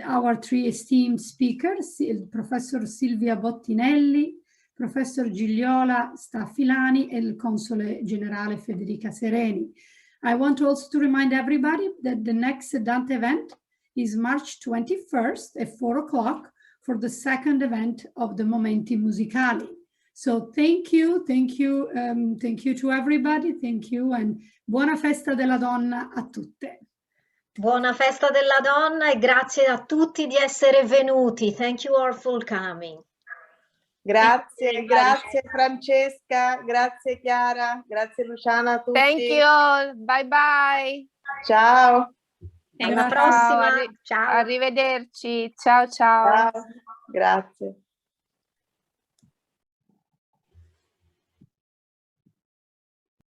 our 3 esteemed speakers, Professor Sylvia Bottinelli, Professor Julio Staffilani, and Consulate Generale Federica Sereni. I want also to remind everybody that the next Dante event is March 21st at 4 o'clock for the second event of the Momenti Musicali. So thank you to everybody, thank you, and buona festa della donna a tutte. Buona festa della donna e grazie a tutti di essere venuti. Thank you all for coming. Grazie, grazie Francesca, grazie Chiara, grazie Luciana a tutti. Thank you all. Bye bye. Ciao. Alla prossima. Ciao. Arrivederci. Ciao ciao. Ciao. Grazie.